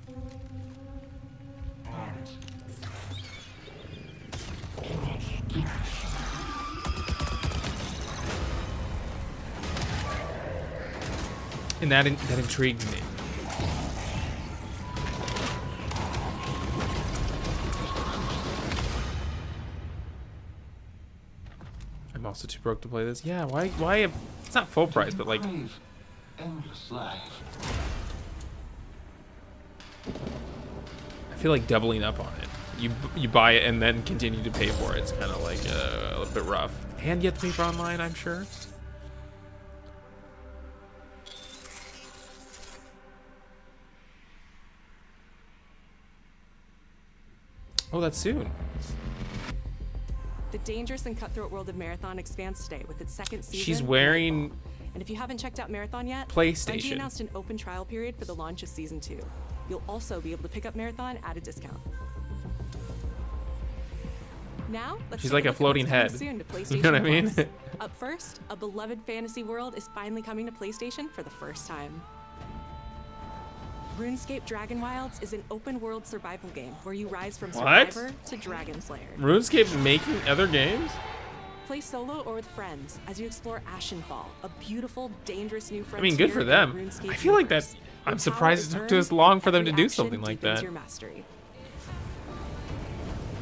S1: And that intrigued me. I'm also too broke to play this. Yeah, why it's not full price, but like
S7: Endless life.
S1: I feel like doubling up on it. You buy it and then continue to pay for it. It's kind of like a little bit rough. And you have to pay for online, I'm sure. Oh, that's soon.
S8: The dangerous and cutthroat world of Marathon expands today with its second season.
S1: She's wearing
S8: And if you haven't checked out Marathon yet,
S1: PlayStation.
S8: Bungie announced an open trial period for the launch of Season 2. You'll also be able to pick up Marathon at a discount. Now, let's
S1: She's
S8: take
S1: like a
S8: look at
S1: floating
S8: what's coming
S1: head.
S8: soon to
S1: You know what I
S8: PlayStation
S1: mean?
S8: Plus. Up first, a beloved fantasy world is finally coming to PlayStation for the first time. RuneScape Dragon Wilds is an open-world survival game where you rise from
S1: What?
S8: survivor to dragon slayer.
S1: RuneScape's making other games?
S8: Play solo or with friends as you explore Ashenfall, a beautiful, dangerous new
S1: I
S8: frontier.
S1: mean, good for
S8: in the
S1: them.
S8: RuneScape
S1: I feel like
S8: universe.
S1: that.
S8: Your
S1: I'm
S8: power
S1: surprised
S8: is
S1: it took this
S8: earned,
S1: long for them to
S8: every
S1: do
S8: action
S1: something like
S8: deepens
S1: that.
S8: your mastery.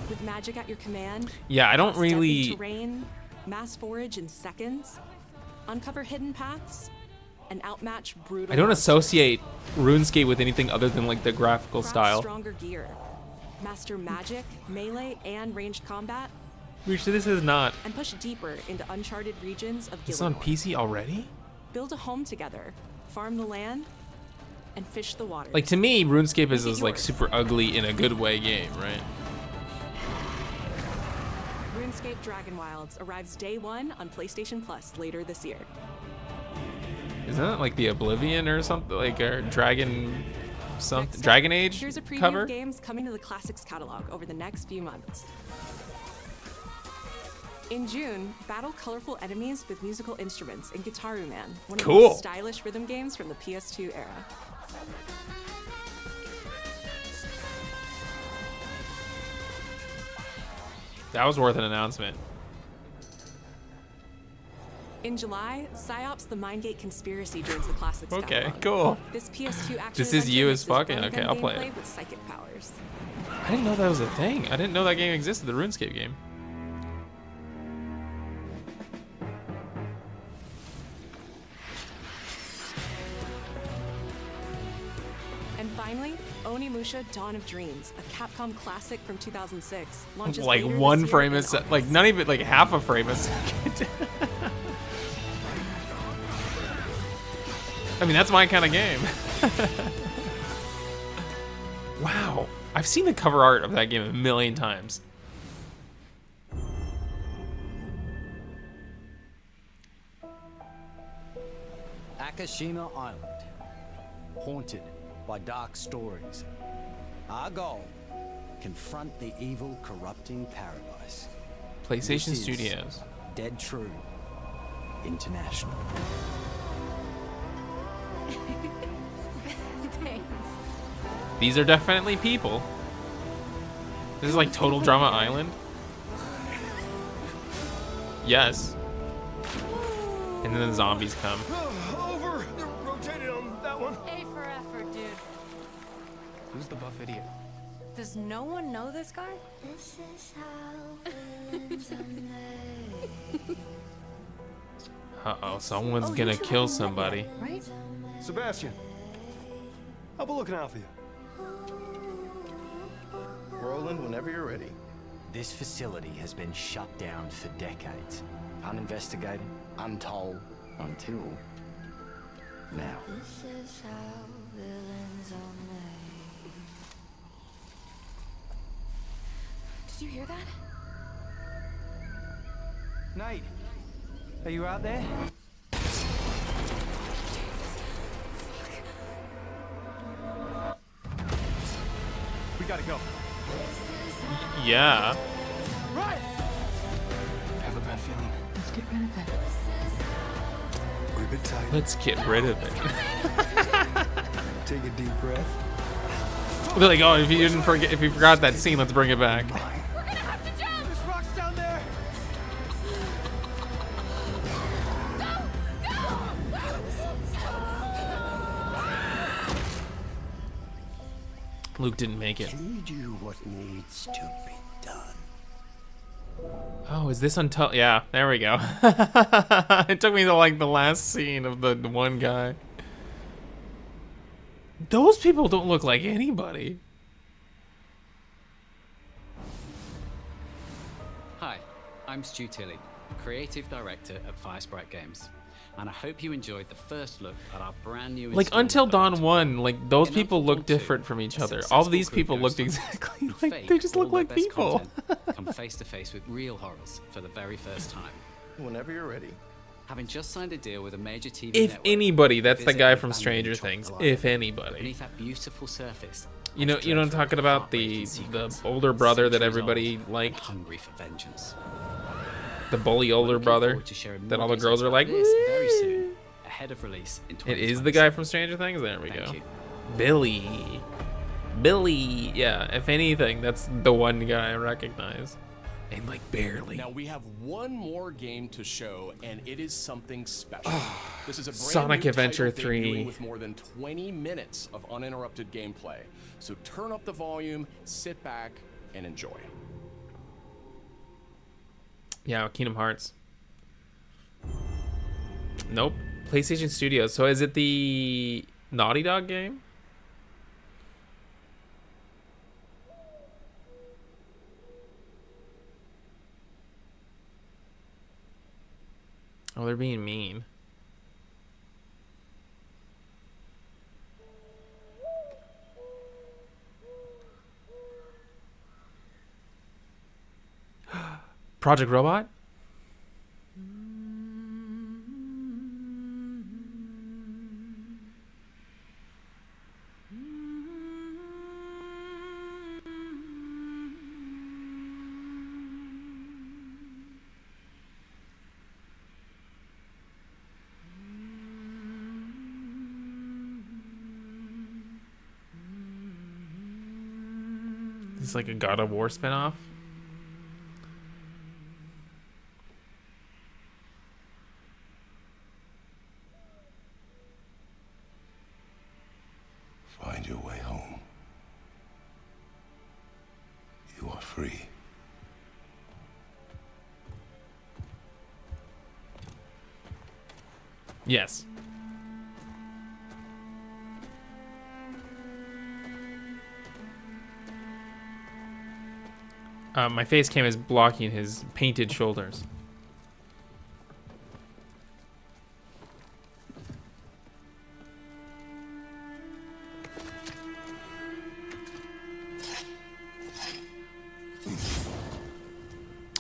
S8: With magic at your command,
S1: Yeah, I don't
S8: cross deadly
S1: really-
S8: terrain, mass forage in seconds, uncover hidden paths, and outmatch brutal.
S1: I don't
S8: monsters.
S1: associate RuneScape with anything other than like the graphical
S8: Craft
S1: style.
S8: stronger gear, master magic, melee, and ranged combat,
S1: Which this is not.
S8: and push deeper into uncharted regions of
S1: It's on
S8: Gillinorn.
S1: PC already?
S8: Build a home together, farm the land, and fish the waters.
S1: Like to me, RuneScape is
S8: Make it
S1: this like
S8: yours.
S1: super ugly in a good way game, right?
S8: RuneScape Dragon Wilds arrives day 1 on PlayStation Plus later this year.
S1: Isn't it like the Oblivion or something like or Dragon something
S8: Next up,
S1: Dragon Age
S8: Here's a preview
S1: cover?
S8: of games coming to the Classics catalog over the next few months. In June, battle colorful enemies with musical instruments in Guitaru Man, one of the
S1: Cool.
S8: most stylish rhythm games from the PS2 era.
S1: That was worth an announcement.
S8: In July, PsyOps: The Mindgate Conspiracy joins the Classics
S1: Okay,
S8: catalog.
S1: cool.
S8: This PS2 action
S1: This is
S8: adventure
S1: you as
S8: mixes
S1: fucking-
S8: gun
S1: okay,
S8: gun
S1: I'll play
S8: gameplay
S1: it.
S8: with psychic powers.
S1: I didn't know that was a thing. I didn't know that game existed, the RuneScape game.
S8: And finally, Onimusha: Dawn of Dreams, a Capcom classic from 2006, launches
S1: Like
S8: later
S1: one
S8: this year
S1: frame
S8: in
S1: a second, like not even like half a frame a second. I mean, that's my kind of game. Wow, I've seen the cover art of that game a million times.
S10: Akashima Island, haunted by dark stories. Our goal, confront the evil, corrupting paradise.
S1: PlayStation
S10: This is
S1: Studios.
S10: Dead True International.
S1: These are definitely people. This is like Total Drama Island. Yes. And then the zombies come.
S24: Over! They're rotating on that one.
S4: A for effort, dude.
S24: Who's the buff idiot?
S4: Does no one know this guy?
S9: This is how villains are made.
S1: Uh-oh, someone's
S9: Oh,
S1: gonna
S9: you two
S1: kill
S9: haven't met
S1: somebody.
S9: yet, right?
S24: Sebastian, I'll be looking out for you.
S5: Roland, whenever you're ready.
S10: This facility has been shut down for decades. Uninvestigated, untold, until now.
S9: This is how villains are made.
S14: Did you hear that?
S24: Nate, are you out there? We gotta go.
S1: Yeah.
S24: Right! I have a bad feeling.
S14: Let's get rid of it.
S24: Grip it tight.
S1: Let's get rid of it.
S24: Take a deep breath.
S1: They're like, oh, if you forgot that scene, let's bring it back.
S24: There's rocks down there.
S1: Luke didn't make it.
S9: Can you do what needs to be done?
S1: Oh, is this until? Yeah, there we go. It took me to like the last scene of the one guy. Those people don't look like anybody.
S11: Hi, I'm Stu Tilley, Creative Director at Firesprite Games, and I hope you enjoyed the first look at our brand new.
S1: Like Until Dawn 1, like those people look different from each other. All of these people looked exactly like they just look like people.
S11: Come face to face with real horrors for the very first time.
S13: Whenever you're ready.
S11: Having just signed a deal with a major TV
S1: If
S11: network,
S1: anybody, that's the
S11: visit
S1: guy
S11: and
S1: from
S11: abandon
S1: Stranger
S11: the
S1: Things.
S11: chocolate
S1: If
S11: line.
S1: anybody.
S11: Beneath that beautiful surface,
S1: You know what I'm talking about? The older brother that everybody liked.
S11: hungry for vengeance.
S1: The bully older brother that all the girls are like.
S11: This very soon, ahead of release in
S1: It is the guy from Stranger Things. There we go. Billy. Yeah. If anything, that's the one guy I recognize. And like barely.
S12: Now we have one more game to show, and it is something special. This is a brand
S1: Sonic
S12: new
S1: Adventure
S12: title
S1: 3.
S12: debuting with more than 20 minutes of uninterrupted gameplay. So turn up the volume, sit back, and enjoy.
S1: Yeah, Kingdom Hearts. Nope. PlayStation Studios. So is it the Naughty Dog game? Oh, they're being mean. Project Robot? Is this like a God of War spinoff?
S7: Find your way home. You are free.
S1: Yes. My face cam is blocking his painted shoulders.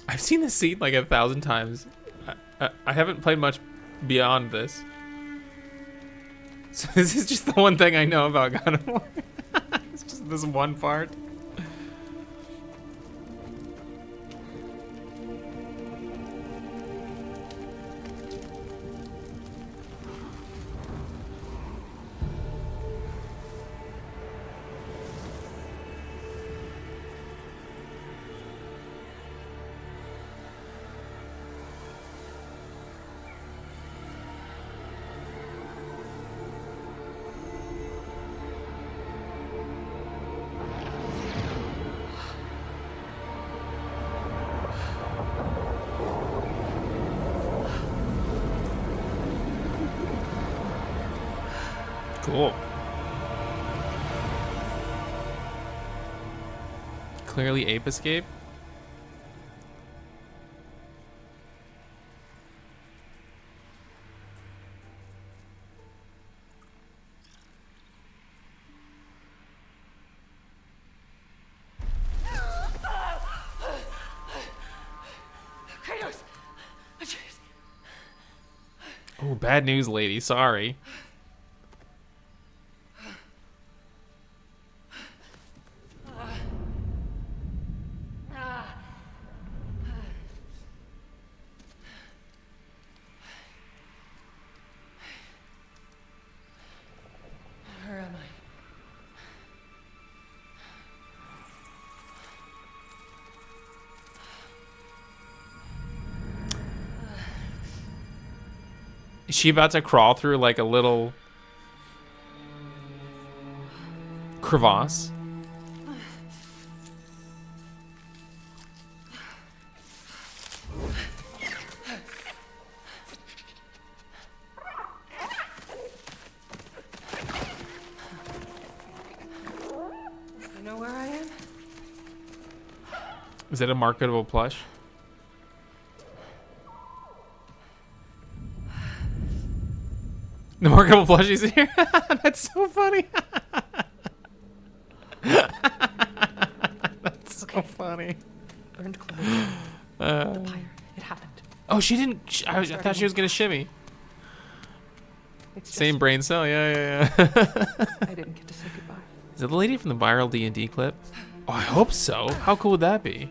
S1: I've seen this scene like 1,000 times. I haven't played much beyond this. So this is just the one thing I know about God of War. It's just this one part. Cool. Clearly Ape Escape.
S9: Kratos!
S1: Oh, bad news, lady. Sorry.
S14: Where am I?
S1: Is she about to crawl through like a little crevasse? Is it a marketable plush? The marketable plushie's here? That's so funny. That's so funny.
S14: Burned clothes. The fire. It happened.
S1: Oh, she didn't. I thought she was gonna shimmy.
S14: It's
S1: Same brain cell. Yeah.
S14: I didn't get to say goodbye.
S1: Is it the lady from the viral D&D clip? Oh, I hope so. How cool would that be?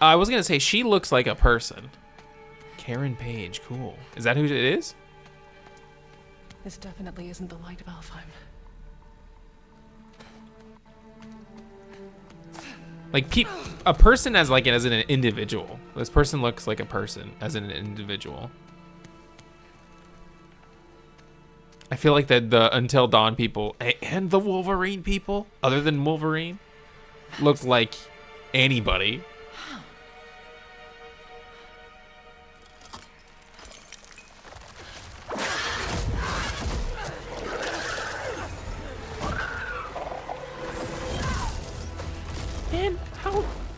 S1: I was gonna say she looks like a person. Karen Page, cool. Is that who it is?
S14: This definitely isn't the light of Alfheim.
S1: Like a person as an individual. This person looks like a person as an individual. I feel like that the Until Dawn people and the Wolverine people, other than Wolverine, look like anybody. Man,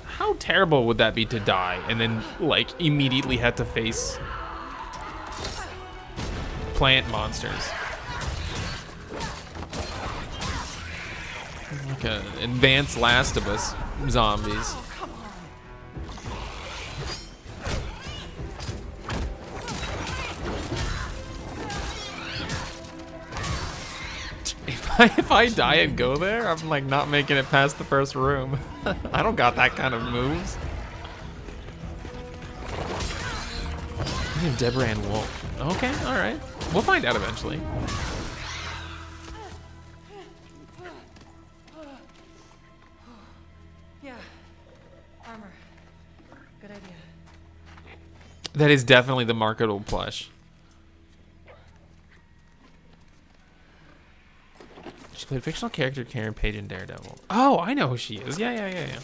S1: how terrible would that be to die and then like immediately have to face plant monsters? Like an advanced Last of Us zombies. If I die and go there, I'm like not making it past the first room. I don't got that kind of moves. Deborah Ann Wolf. Okay, all right. We'll find out eventually.
S14: Yeah. Armor. Good idea.
S1: That is definitely the marketable plush. She played fictional character Karen Page in Daredevil. Oh, I know who she is. Yeah.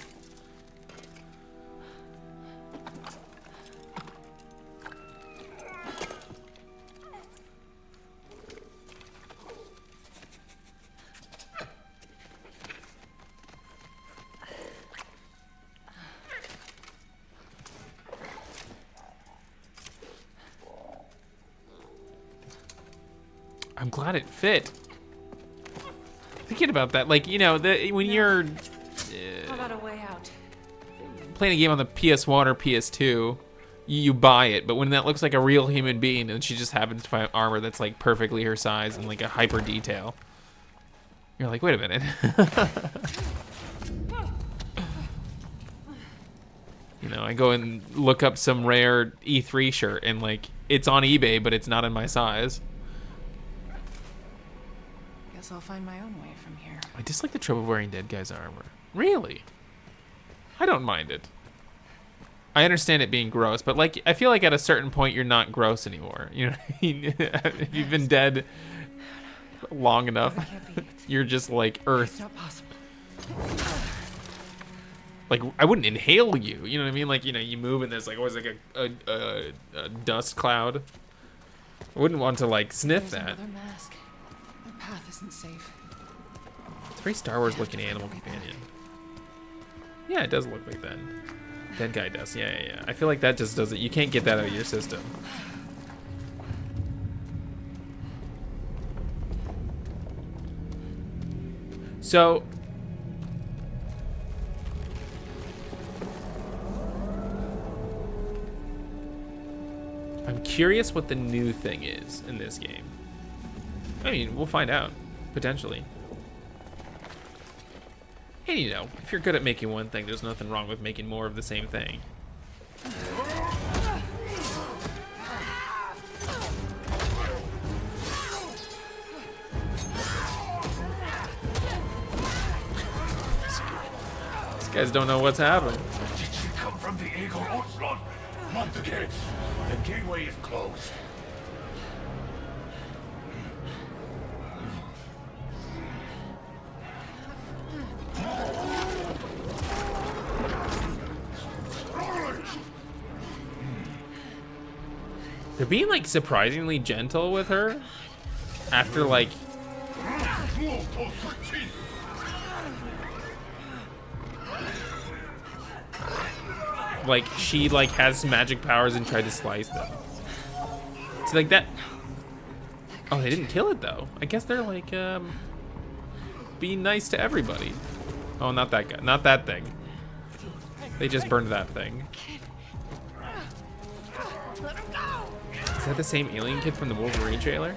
S1: I'm glad it fit. Thinking about that, like, you know, when you're
S14: How about a way out?
S1: playing a game on the PS1 or PS2, you buy it, but when that looks like a real human being and she just happens to find armor that's like perfectly her size and like a hyper detail, you're like, wait a minute. You know, I go and look up some rare E3 shirt and like it's on eBay, but it's not in my size.
S14: Guess I'll find my own way from here.
S1: I dislike the trope of wearing dead guy's armor. Really? I don't mind it. I understand it being gross, but like I feel like at a certain point you're not gross anymore. You know what I mean? If you've been dead long enough, you're just like earth.
S14: It's not possible.
S1: Like I wouldn't inhale you. You know what I mean? Like, you know, you move and there's like always like a dust cloud. I wouldn't want to like sniff
S14: There's
S1: that.
S14: another mask. The path isn't safe.
S1: It's a very Star Wars looking animal companion. Yeah, it does look like that. Dead guy dust. Yeah. I feel like that just doesn't. You can't get that out of your system. So. I'm curious what the new thing is in this game. I mean, we'll find out, potentially. And you know, if you're good at making one thing, there's nothing wrong with making more of the same thing. These guys don't know what's happening.
S7: Did you come from the Eagle Onslaught? Not the gates. The gateway is closed.
S1: They're being like surprisingly gentle with her after like like she like has magic powers and tried to slice them. See, like that. Oh, they didn't kill it though. I guess they're like being nice to everybody. Oh, not that guy, not that thing. They just burned that thing. Is that the same alien kid from the Wolverine trailer?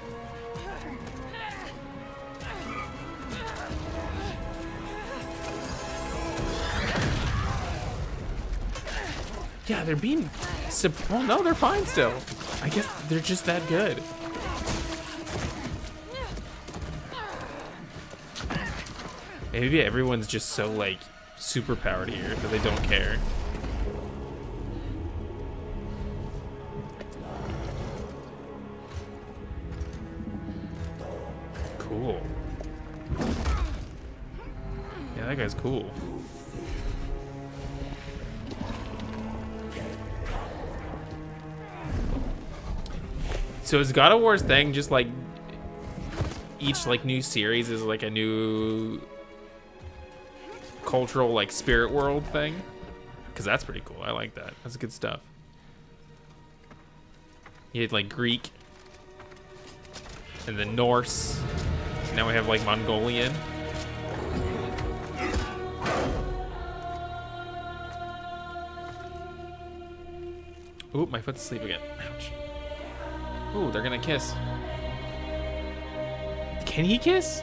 S1: Yeah, they're being... Oh no, they're fine still. I guess they're just that good. Maybe everyone's just so, like, super powered here that they don't care. Cool. Yeah, that guy's cool. So is God of War's thing just like each like new series is like a new cultural like spirit world thing? Because that's pretty cool. I like that. That's good stuff. You had like Greek and then Norse. Now we have like Mongolian. Ooh, my foot's asleep again. Ouch. Ooh, they're gonna kiss. Can he kiss?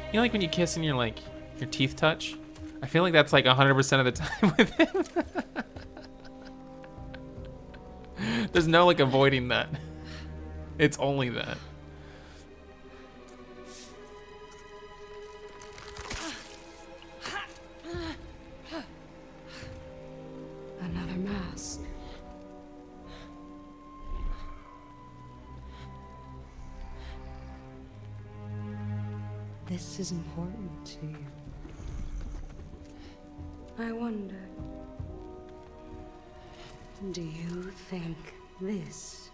S1: You know, like when you kiss and you're like, your teeth touch? I feel like that's like 100% of the time with him. There's no like avoiding that. It's only that.
S4: Another mask.
S15: This is important to you. I wonder, do you think this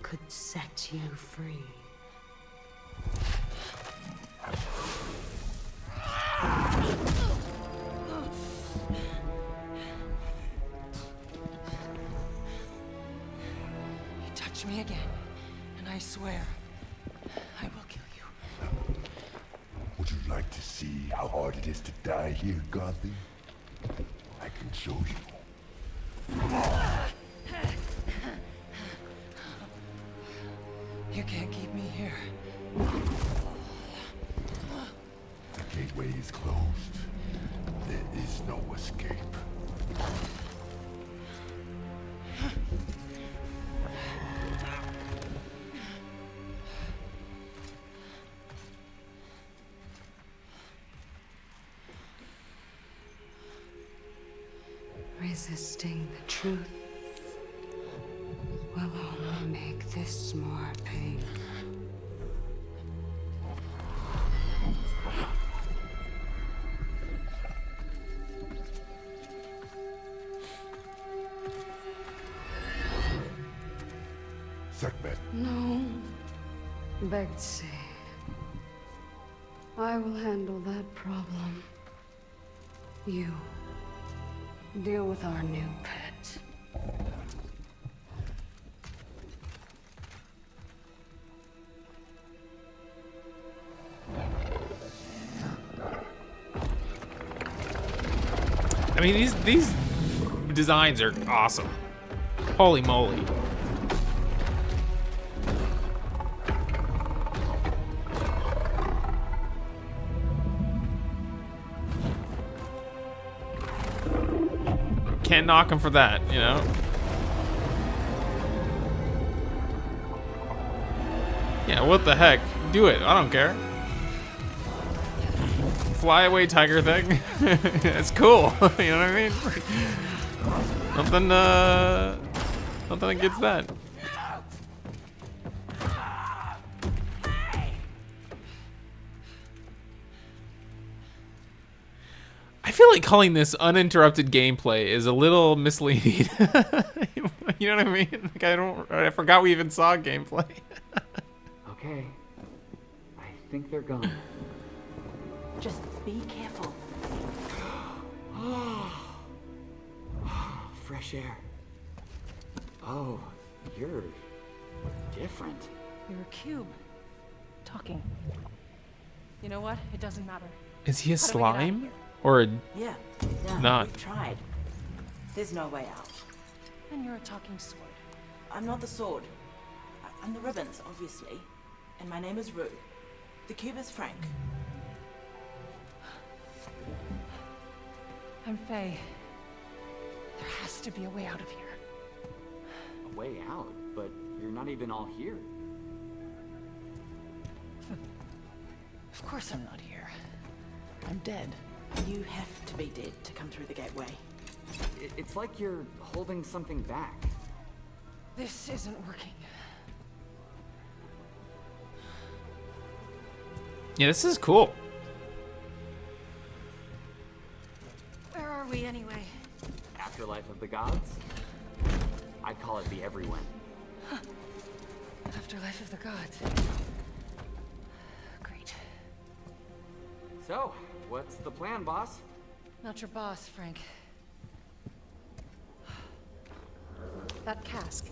S15: could set you free?
S14: You touch me again, and I swear, I will kill you.
S7: Would you like to see how hard it is to die here, Gotham? I can show you.
S14: You can't keep me here.
S7: The gateway is closed. There is no escape.
S15: Resisting the truth will only make this more painful.
S7: Sekhmet.
S15: No, Begzi. I will handle that problem. You deal with our new pet.
S1: I mean, these designs are awesome. Holy moly. Can't knock him for that, you know? Yeah, what the heck? Do it, I don't care. Fly away tiger thing. It's cool, you know what I mean? Something against that. I feel like calling this uninterrupted gameplay is a little misleading. You know what I mean? Like I forgot we even saw gameplay.
S16: Okay. I think they're gone.
S14: Just be careful.
S16: fresh air. Oh, you're different.
S14: You're a cube. Talking. You know what? It doesn't matter.
S1: Is he a
S14: How do we get out of
S1: slime?
S14: here?
S1: Or
S17: Yeah. No,
S1: not?
S17: We've tried. There's no way out.
S14: And you're a talking sword.
S17: I'm not the sword. I'm the ribbons, obviously. And my name is Rue. The cube is Frank.
S14: I'm Faye. There has to be a way out of here.
S16: A way out? But you're not even all here.
S14: Of course I'm not here. I'm dead.
S17: You have to be dead to come through the gateway.
S16: It's like you're holding something back.
S14: This isn't working.
S1: Yeah, this is cool.
S14: Where are we anyway?
S16: Afterlife of the gods? I'd call it the Everyone.
S14: Afterlife of the gods. Great.
S16: So, what's the plan, boss?
S14: Not your boss, Frank. That cask.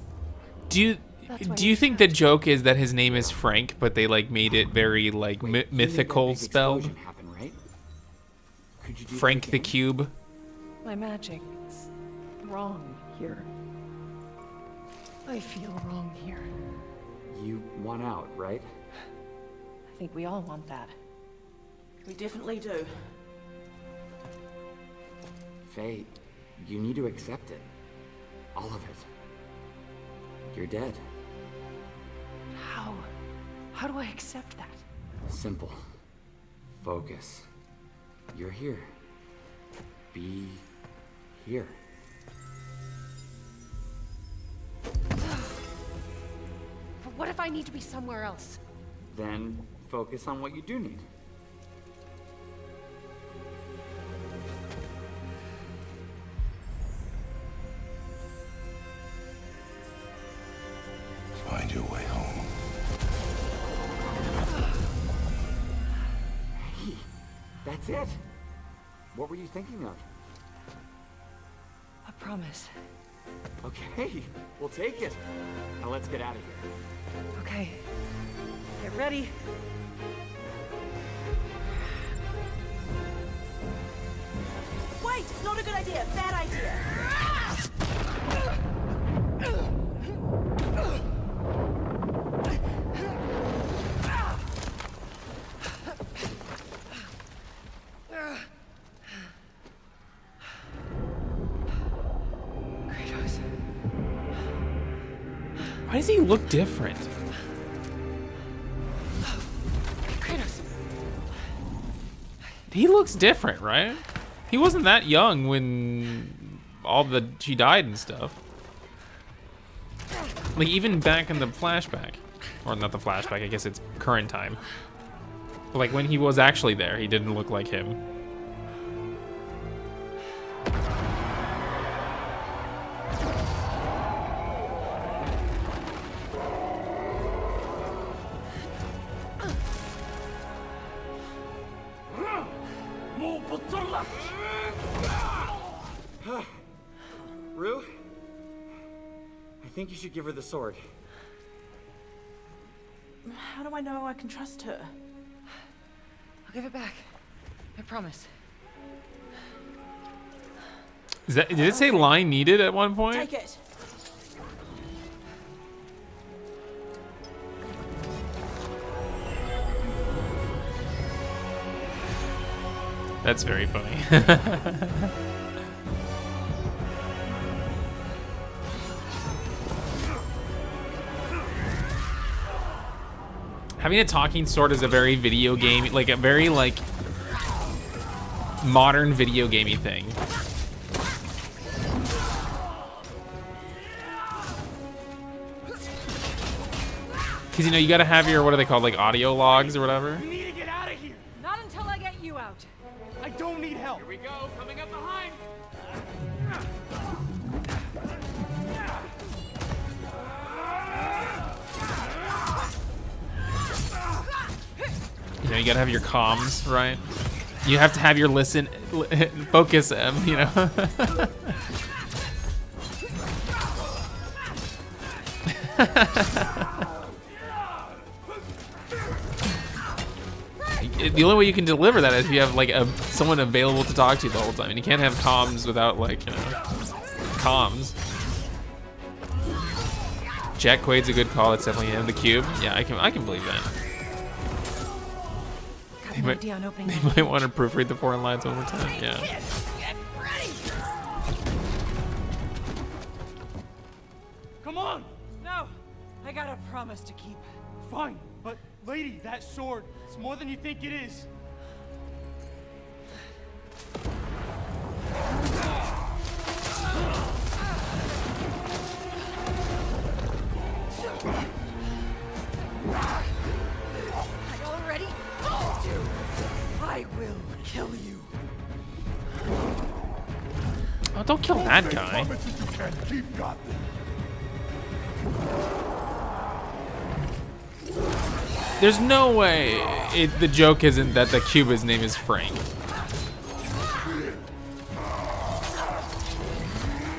S1: Do you think the joke is that his name is Frank, but they like made it very like mythical spelled?
S16: Happen, right? Could you do
S1: Frank
S16: that
S1: the
S16: again?
S1: Cube.
S14: My magic. It's wrong here. I feel wrong here.
S16: You want out, right?
S14: I think we all want that.
S17: We definitely do.
S16: Faye, you need to accept it. All of it. You're dead.
S14: How? How do I accept that?
S16: Simple. Focus. You're here. Be here.
S14: But what if I need to be somewhere else?
S16: Then focus on what you do need.
S13: Find your way home.
S16: Hey, that's it. What were you thinking of?
S14: A promise.
S16: Okay, we'll take it. Now let's get out of here.
S14: Okay. Get ready.
S17: Wait! Not a good idea. Bad idea.
S14: Kratos.
S1: Why does he look different?
S14: Kratos.
S1: He looks different, right? He wasn't that young when she died and stuff. Like even back in the flashback, or not the flashback, I guess it's current time. But like when he was actually there, he didn't look like him.
S16: Rue? I think you should give her the sword.
S17: How do I know I can trust her?
S14: I'll give it back. I promise.
S1: Did it say line needed at one point?
S17: Take it.
S1: That's very funny. Having a talking sword is a very video game, like a very like modern video gamey thing. Because you know you gotta have your, what are they called, like audio logs or whatever.
S24: We need to get out of here.
S14: Not until I get you out.
S24: I don't need help.
S12: Here we go, coming up behind.
S1: You know, you gotta have your comms, right? You have to have your focus M, you know? The only way you can deliver that is if you have like someone available to talk to you the whole time, and you can't have comms without like, you know, comms. Jack Quaid's a good call. That's definitely him. The Cube. Yeah, I can believe that. They might want to proofread the foreign lines one more time. Yeah.
S18: Come on! No! I got a promise to keep. Fine, but lady, that sword, it's more than you think it is.
S9: I already told you! I will kill you.
S1: Oh, don't kill that guy. There's no way the joke isn't that the Cuba's name is Frank.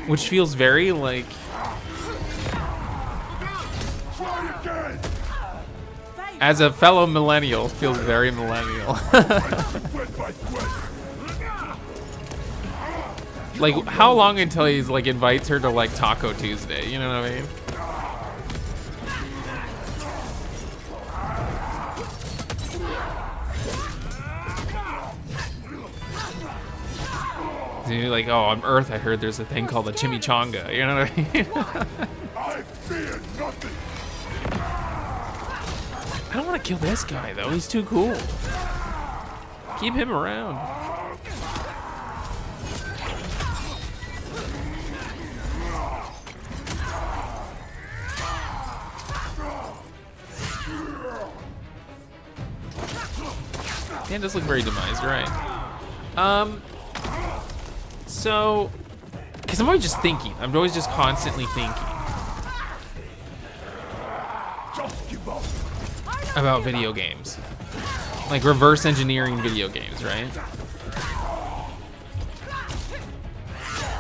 S1: Which feels very like... As a fellow millennial, feels very millennial. Like, how long until he's like invites her to like Taco Tuesday? You know what I mean? And you're like, oh, on Earth, I heard there's a thing called a chimichanga. You know what I mean?
S7: I fear nothing.
S1: I don't want to kill this guy though. He's too cool. Keep him around. Yeah, it does look very demised, right? So, because I'm always just thinking. I'm always just constantly thinking about video games. Like reverse engineering video games, right?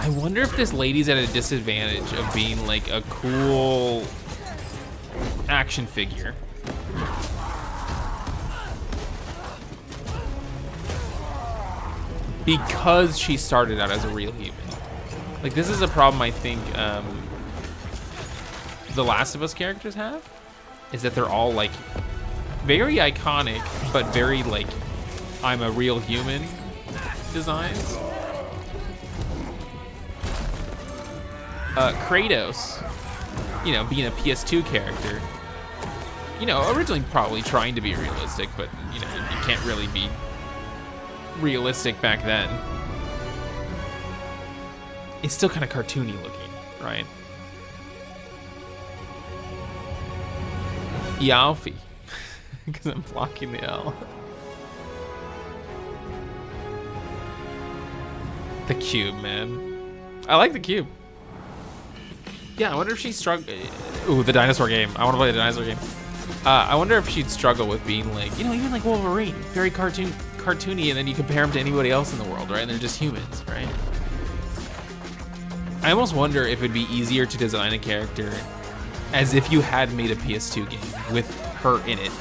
S1: I wonder if this lady's at a disadvantage of being like a cool action figure. Because she started out as a real human. Like, this is a problem I think the Last of Us characters have, is that they're all like very iconic, but very like, I'm a real human designs. Kratos, you know, being a PS2 character, you know, originally probably trying to be realistic, but you know, you can't really be realistic back then. It's still kind of cartoony looking, right? Yalfie, because I'm blocking the L. The Cube, man. I like the Cube. Yeah, I wonder if she'd struggle. Ooh, the dinosaur game. I want to play the dinosaur game. I wonder if she'd struggle with being like, you know, even like Wolverine, very cartoony, and then you compare him to anybody else in the world, right? And they're just humans, right? I almost wonder if it'd be easier to design a character as if you had made a PS2 game with her in it,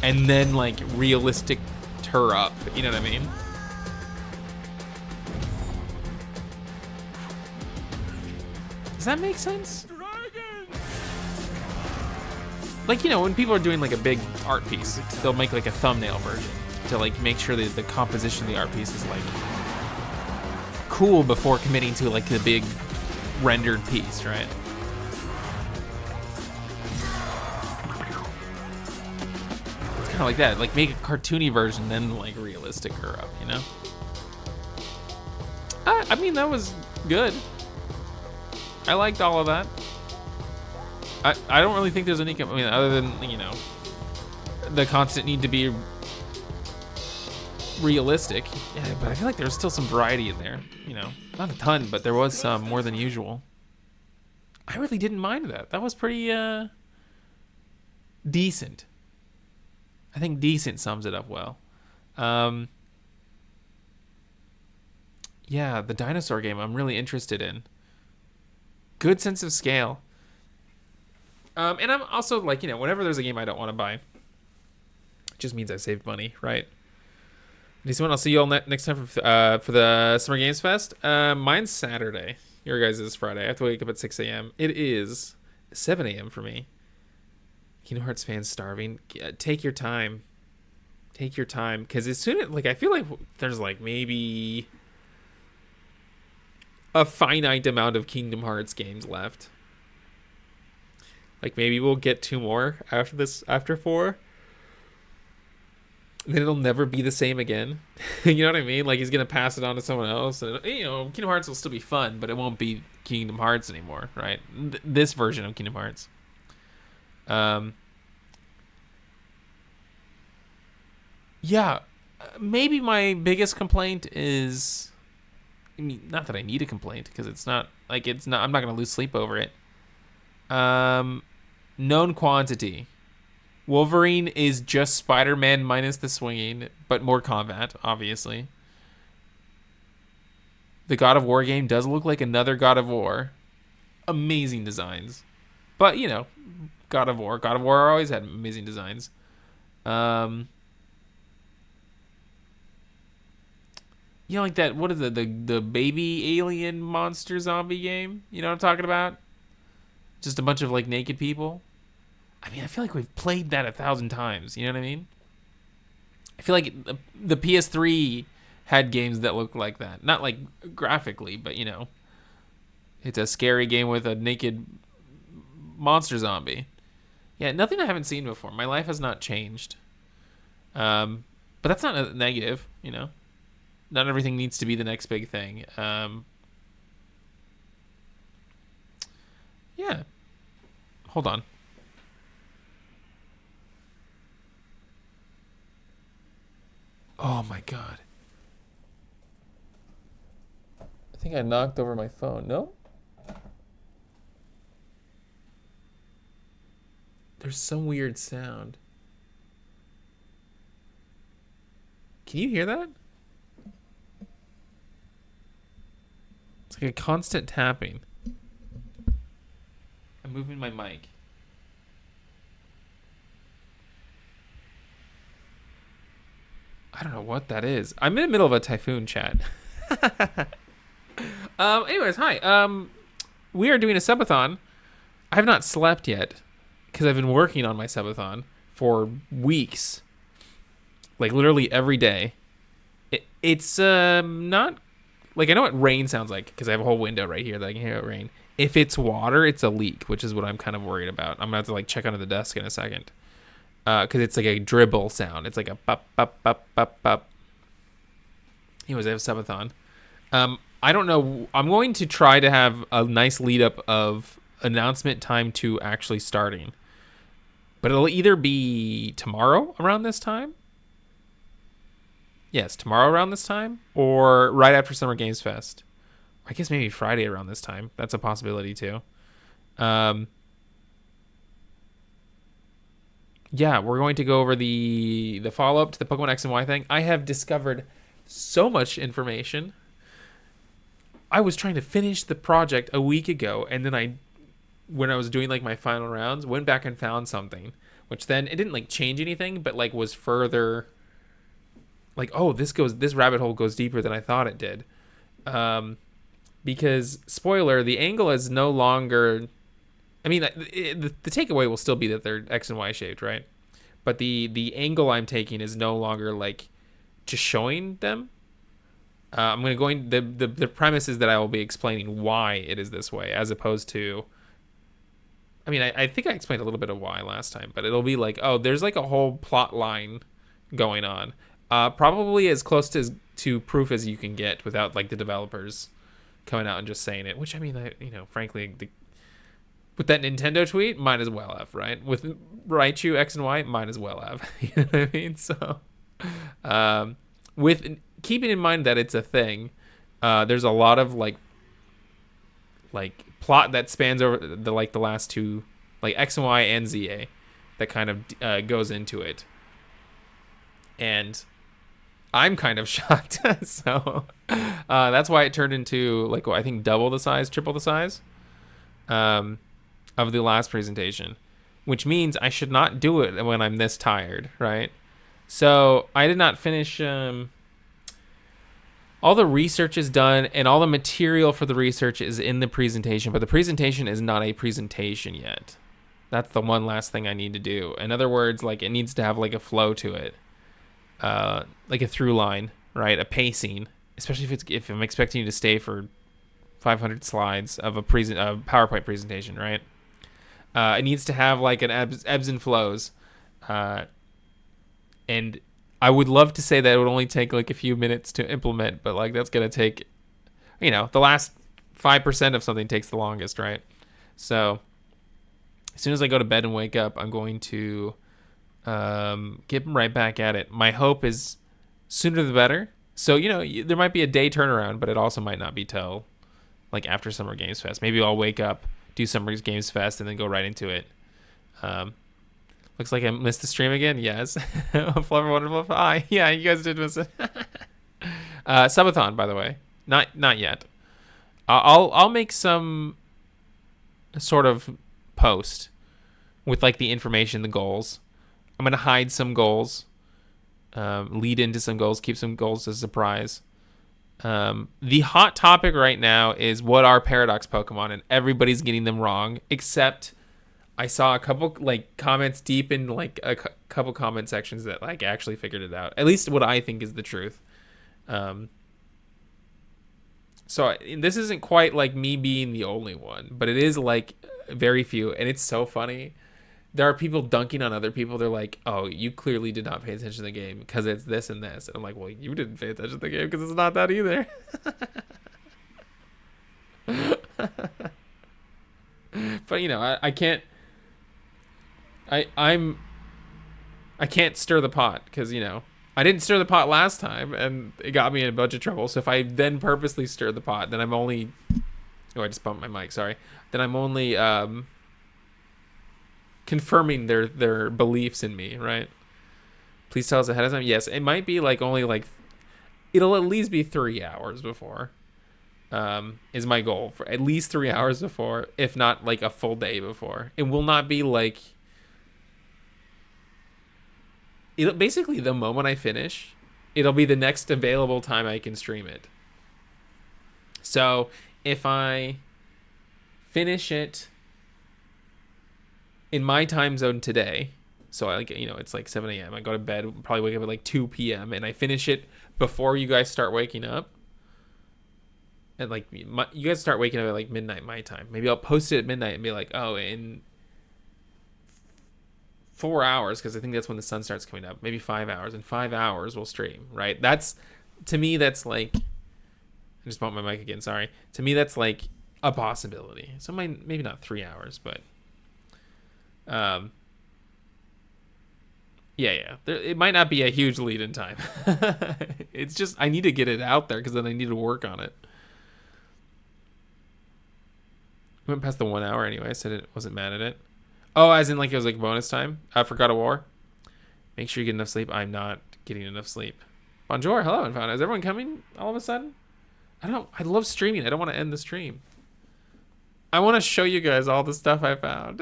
S1: and then like realistic her up. You know what I mean? Does that make sense? Like, you know, when people are doing like a big art piece, they'll make like a thumbnail version to like make sure that the composition of the art piece is like cool before committing to like the big rendered piece, right? It's kind of like that. Like, make a cartoony version, then like realistic her up, you know? I mean, that was good. I liked all of that. I don't really think there's any, I mean, other than, you know, the constant need to be realistic. Yeah, but I feel like there's still some variety in there, you know. Not a ton, but there was some, more than usual. I really didn't mind that. That was pretty decent. I think decent sums it up well. Yeah, the dinosaur game I'm really interested in. Good sense of scale. And I'm also like, you know, whenever there's a game I don't want to buy, it just means I saved money, right? Decent one. I'll see you all next time for the Summer Games Fest. Mine's Saturday. Your guys' is Friday. I have to wake up at 6 a.m. It is 7 a.m. for me. Kingdom Hearts fans starving. Take your time. Take your time, because as soon as, like, I feel like there's like maybe a finite amount of Kingdom Hearts games left. Like, maybe we'll get 2 more after this, after 4. Then it'll never be the same again. You know what I mean? Like, he's gonna pass it on to someone else, and you know, Kingdom Hearts will still be fun, but it won't be Kingdom Hearts anymore, right? This version of Kingdom Hearts. Yeah, maybe my biggest complaint is, I mean, not that I need a complaint, because it's not like, it's not, I'm not gonna lose sleep over it. Known quantity. Wolverine is just Spider-Man minus the swinging, but more combat, obviously. The God of War game does look like another God of War. Amazing designs. But, you know, God of War always had amazing designs. You know, like that, what is it, the baby alien monster zombie game? You know what I'm talking about? Just a bunch of, like, naked people. I mean, I feel like we've played that 1,000 times. You know what I mean? I feel like the PS3 had games that looked like that. Not, like, graphically, but, you know. It's a scary game with a naked monster zombie. Yeah, nothing I haven't seen before. My life has not changed. But that's not a negative, you know? Not everything needs to be the next big thing. Yeah. Hold on. Oh my god. I think I knocked over my phone. No? There's some weird sound. Can you hear that? It's like a constant tapping. I'm moving my mic. I don't know what that is. I'm in the middle of a typhoon chat. Anyways, hi. We are doing a subathon. I have not slept yet because I've been working on my subathon for weeks. Like literally every day. It's not like, I know what rain sounds like because I have a whole window right here that I can hear it rain. If it's water, it's a leak, which is what I'm kind of worried about. I'm gonna have to like check under the desk in a second. Because it's like a dribble sound. It's like a pop, pop, pop, pop, pop. Anyways, I have a subathon. I don't know. I'm going to try to have a nice lead up of announcement time to actually starting. But it'll either be tomorrow around this time. Yes, tomorrow around this time. Or right after Summer Games Fest. I guess maybe Friday around this time. That's a possibility too. Yeah, we're going to go over the follow-up to the Pokemon X and Y thing. I have discovered so much information. I was trying to finish the project a week ago, and then when I was doing like my final rounds, went back and found something, which then it didn't like change anything, but like was further like, oh, this rabbit hole goes deeper than I thought it did. Because spoiler, the angle is no longer, I mean, the takeaway will still be that they're X and Y shaped, right? But the angle I'm taking is no longer like just showing them. I'm going to the premise is that I will be explaining why it is this way, as opposed to, I mean, I think I explained a little bit of why last time, but it'll be like, oh, there's like a whole plot line going on. Probably as close to proof as you can get without like the developers coming out and just saying it, which I mean, frankly, with that Nintendo tweet, might as well have, right? With Raichu X and Y, might as well have. You know what I mean? So, with keeping in mind that it's a thing, there's a lot of like plot that spans over the last two, like X and Y and ZA, that kind of goes into it, and I'm kind of shocked. So that's why it turned into like, I think double the size, triple the size of the last presentation. which means I should not do it when I'm this tired, right? So I did not finish. All the research is done, and all the material for the research is in the presentation, but the presentation is not a presentation yet. That's the one last thing I need to do. In other words, like, it needs to have like a flow to it, like a through line, right? A pacing, especially if I'm expecting you to stay for 500 slides of a PowerPoint presentation, right? It needs to have like an ebbs and flows, and I would love to say that it would only take like a few minutes to implement, but like that's gonna take, the last 5% of something takes the longest, right? So as soon as I go to bed and wake up, I'm going to get right back at it. My hope is sooner the better. So, there might be a day turnaround, but it also might not be till like after Summer Games Fest. Maybe I'll wake up, do Summer Games Fest, and then go right into it. Looks like I missed the stream again. Yes. Flubber Wonderful. Hi. Yeah, you guys did miss it. Subathon, by the way. Not yet. I'll make some sort of post with like the information, the goals. I'm gonna hide some goals, lead into some goals, keep some goals as a surprise. The hot topic right now is what are Paradox Pokemon, and everybody's getting them wrong, except I saw a couple like comments deep in like a couple comment sections that like actually figured it out. At least what I think is the truth. So this isn't quite like me being the only one, but it is like very few, and it's so funny. There are people dunking on other people. They're like, "Oh, you clearly did not pay attention to the game because it's this and this." And I'm like, "Well, you didn't pay attention to the game because it's not that either." But I can't. I can't stir the pot because I didn't stir the pot last time and it got me in a bunch of trouble. So if I then purposely stir the pot, then I'm only I just bumped my mic, sorry. Then I'm only confirming their beliefs in me, right? Please tell us ahead of time. Yes, it might be like only like it'll at least be 3 hours before. Is my goal, for at least 3 hours before, if not like a full day before. It will not be like it'll basically the moment I finish, it'll be the next available time I can stream it. So if I finish it in my time zone today, so it's like 7 a.m. I go to bed, probably wake up at like 2 p.m. and I finish it before you guys start waking up. And like you guys start waking up at like midnight my time. Maybe I'll post it at midnight and be like, oh, in 4 hours, because I think that's when the sun starts coming up. Maybe 5 hours. In 5 hours we'll stream, right? That's, to me, that's like, I just bumped my mic again, sorry. To me, that's like a possibility. So maybe not 3 hours, but yeah. It might not be a huge lead in time. It's just I need to get it out there because then I need to work on it. We went past the 1 hour anyway. I said it wasn't mad at it. Oh, as in like it was like bonus time for God of War. Make sure you get enough sleep. I'm not getting enough sleep. Bonjour, hello, and found. Is everyone coming all of a sudden? I love streaming. I don't want to end the stream. I want to show you guys all the stuff I found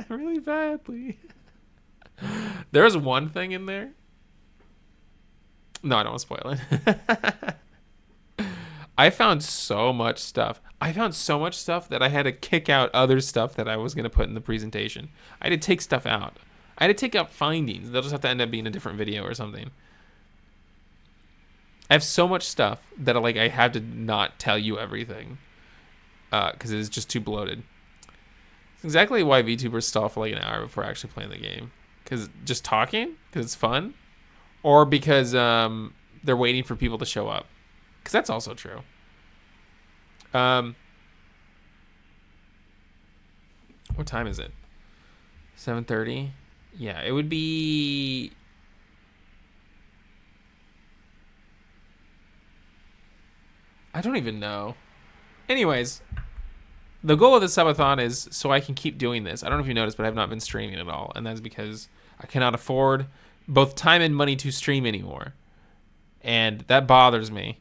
S1: really badly. There's one thing in there. No, I don't want to spoil it. I found so much stuff. I found so much stuff that I had to kick out other stuff that I was going to put in the presentation. I had to take stuff out. I had to take out findings. They'll just have to end up being a different video or something. I have so much stuff that I have to not tell you everything because it's just too bloated. It's exactly why VTubers stall for like an hour before actually playing the game. Because just talking? Because it's fun? Or because they're waiting for people to show up? Because that's also true. What time is it? 7:30? Yeah, it would be... I don't even know. Anyways, the goal of the subathon is so I can keep doing this. I don't know if you noticed, but I've not been streaming at all. And that's because I cannot afford both time and money to stream anymore. And that bothers me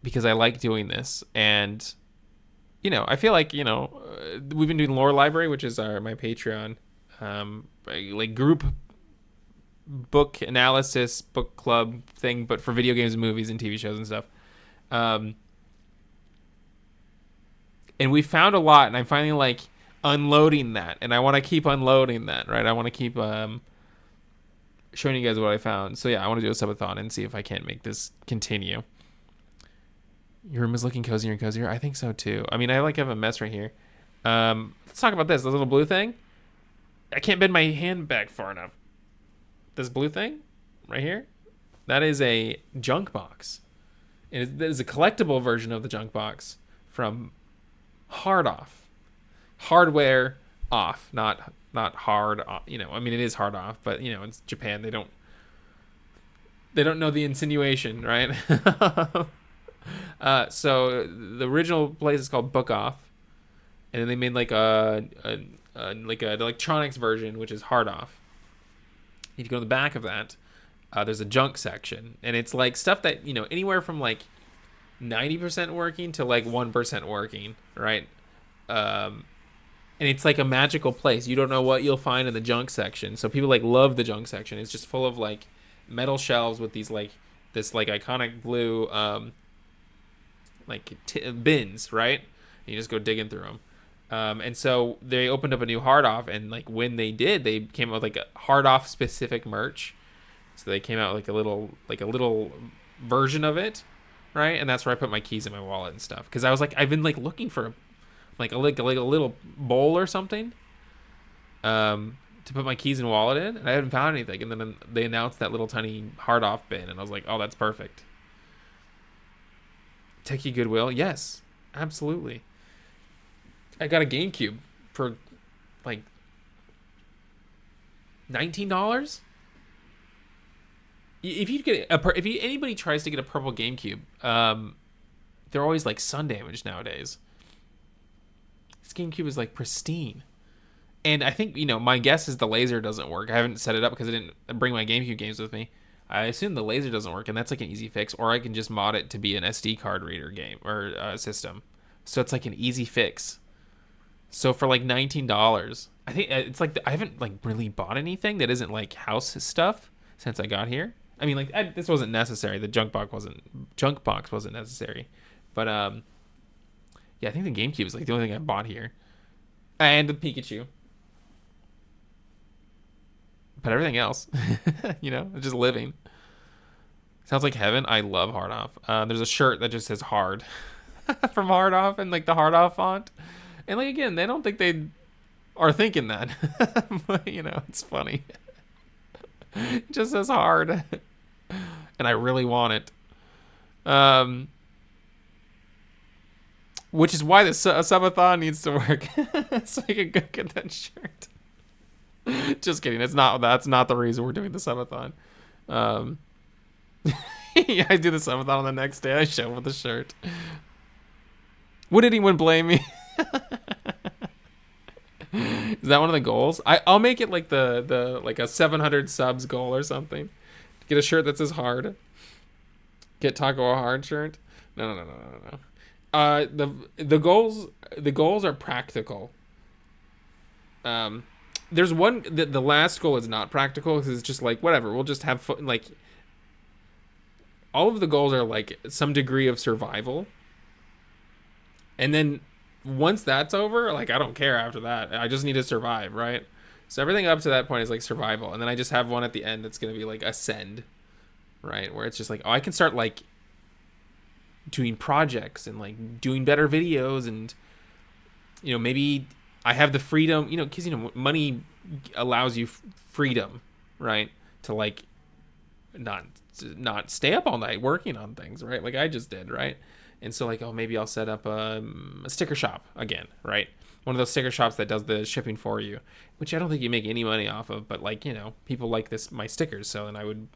S1: because I like doing this. And, I feel like, we've been doing Lore Library, which is my Patreon like group book analysis, book club thing, but for video games and movies and TV shows and stuff. And we found a lot, and I'm finally like unloading that, and I want to keep unloading that, right? I want to keep showing you guys what I found. So yeah, I want to do a subathon and see if I can't make this continue. Your room is looking cozier and cozier. I think so too. I mean, I like have a mess right here. Let's talk about this. The little blue thing. I can't bend my hand back far enough. This blue thing right here, that is a junk box. It is a collectible version of the junk box from Hard Off. Hardware off, not hard off. You know, I mean, it is hard off, but you know, it's Japan. They don't know the insinuation, right? So the original place is called Book Off, and then they made like an electronics version, which is Hard Off. You need to go to the back of that. There's a junk section, and it's like stuff that, you know, anywhere from like 90% working to like 1% working, right? And it's like a magical place. You don't know what you'll find in the junk section. So people like love the junk section. It's just full of like metal shelves with these like this like iconic blue bins, right? And you just go digging through them. And so they opened up a new Hard Off, and like when they did, they came out with like a Hard Off specific merch. So they came out like a little version of it, right? And that's where I put my keys in my wallet and stuff. Because I was like, I've been like looking for a little bowl or something to put my keys and wallet in, and I haven't found anything. And then they announced that little tiny Hard Off bin, and I was like, oh, that's perfect. Techie Goodwill, yes, absolutely. I got a GameCube for like $19. If anybody tries to get a purple GameCube, they're always like sun damaged nowadays. This GameCube is like pristine, and I think, you know, my guess is the laser doesn't work. I haven't set it up because I didn't bring my GameCube games with me. I assume the laser doesn't work, and that's like an easy fix, or I can just mod it to be an SD card reader game or system. So it's like an easy fix. So for like $19, I think it's like I haven't like really bought anything that isn't like house stuff since I got here. I mean, like this wasn't necessary. The junk box wasn't necessary, but yeah, I think the GameCube is like the only thing I bought here, and the Pikachu. But everything else, you know, just living. Sounds like heaven. I love Hard Off. There's a shirt that just says hard from Hard Off, and like the Hard Off font. And like, again, they don't think they are thinking that. But, you know, it's funny. It just says hard. And I really want it. Which is why the subathon needs to work. So I can go get that shirt. Just kidding. That's not the reason we're doing the subathon. Yeah, I do the subathon on the next day. I show up with the shirt. Would anyone blame me? Is that one of the goals? I'll make it like the like a 700 subs goal or something. Get a shirt that says hard. Get Taco a hard shirt. No. The goals are practical. There's one the last goal is not practical because it's just like whatever. We'll just have fun. Like all of the goals are like some degree of survival. And then once that's over, like I don't care after that. I just need to survive, right? So everything up to that point is like survival, and then I just have one at the end that's gonna be like ascend, right? Where it's just like, oh, I can start like doing projects and like doing better videos, and you know, maybe I have the freedom, you know, because you know money allows you freedom, right? To like not stay up all night working on things, right? Like I just did, right? And so like, oh, maybe I'll set up a sticker shop again, right? One of those sticker shops that does the shipping for you, which I don't think you make any money off of, but like, you know, people like my stickers. So then I would,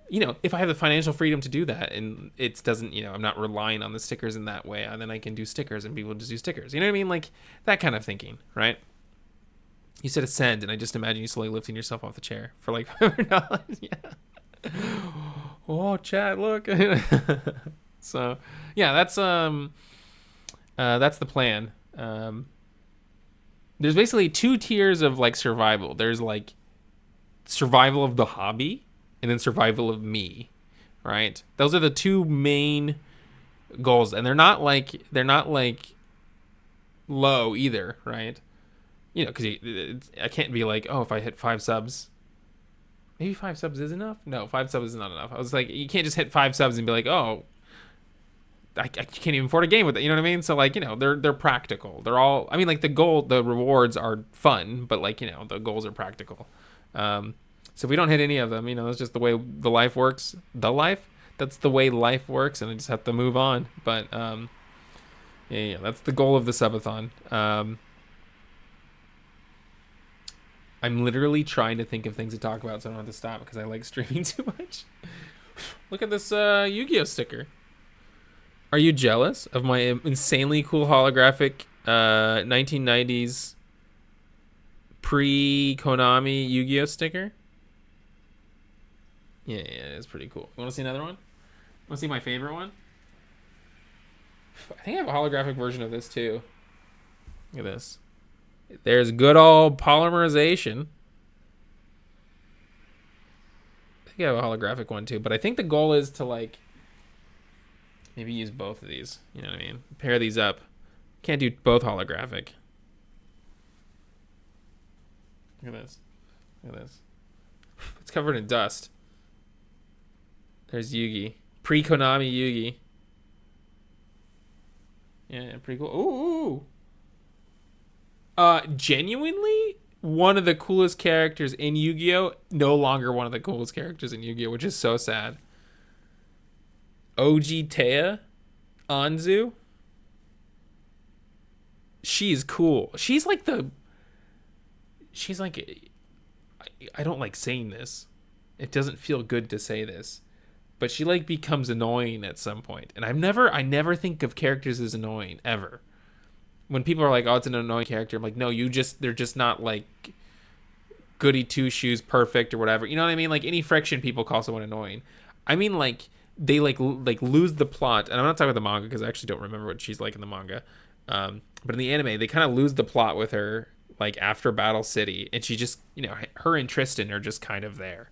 S1: you know, if I have the financial freedom to do that and it doesn't, you know, I'm not relying on the stickers in that way, and then I can do stickers and people just do stickers. You know what I mean? Like that kind of thinking, right? You said ascend, and I just imagine you slowly lifting yourself off the chair for like $500. Yeah. Oh, chat, look. So yeah, that's the plan. there's basically 2 tiers of like survival. There's like survival of the hobby and then survival of me, right? Those are the 2 main goals, and they're not like low either, right? You know, because I can't be like, oh, if I hit 5 subs, maybe 5 subs is enough. No, 5 subs is not enough. I was like, you can't just hit 5 subs and be like, oh, I can't even afford a game with it. You know what I mean? So like, you know, they're practical. They're all, I mean, like the rewards are fun, but like, you know, the goals are practical. So if we don't hit any of them, you know, that's just the way the life works. That's the way life works, and I just have to move on. But yeah, that's the goal of the subathon. I'm literally trying to think of things to talk about so I don't have to stop because I like streaming too much. Look at this Yu-Gi-Oh sticker. Are you jealous of my insanely cool holographic 1990s pre-Konami Yu-Gi-Oh sticker? Yeah, it's pretty cool. You want to see another one? Want to see my favorite one? I think I have a holographic version of this too. Look at this. There's good old polymerization. I think I have a holographic one too, but I think the goal is to like maybe use both of these. You know what I mean? Pair these up. Can't do both holographic. Look at this. Look at this. It's covered in dust. There's Yugi. Pre-Konami Yugi. Yeah, pretty cool. Ooh. Genuinely, one of the coolest characters in Yu-Gi-Oh! No longer one of the coolest characters in Yu-Gi-Oh! Which is so sad. OG Taya. Anzu. She's cool. She's like I don't like saying this. It doesn't feel good to say this. But she like becomes annoying at some point. And I never think of characters as annoying ever. When people are like, "Oh, it's an annoying character," I'm like, "No, they're just not like goody two shoes perfect or whatever." You know what I mean? Like any friction, people call someone annoying. I mean, like they like lose the plot. And I'm not talking about the manga because I actually don't remember what she's like in the manga. But in the anime, they kind of lose the plot with her like after Battle City, and she just, you know, her and Tristan are just kind of there.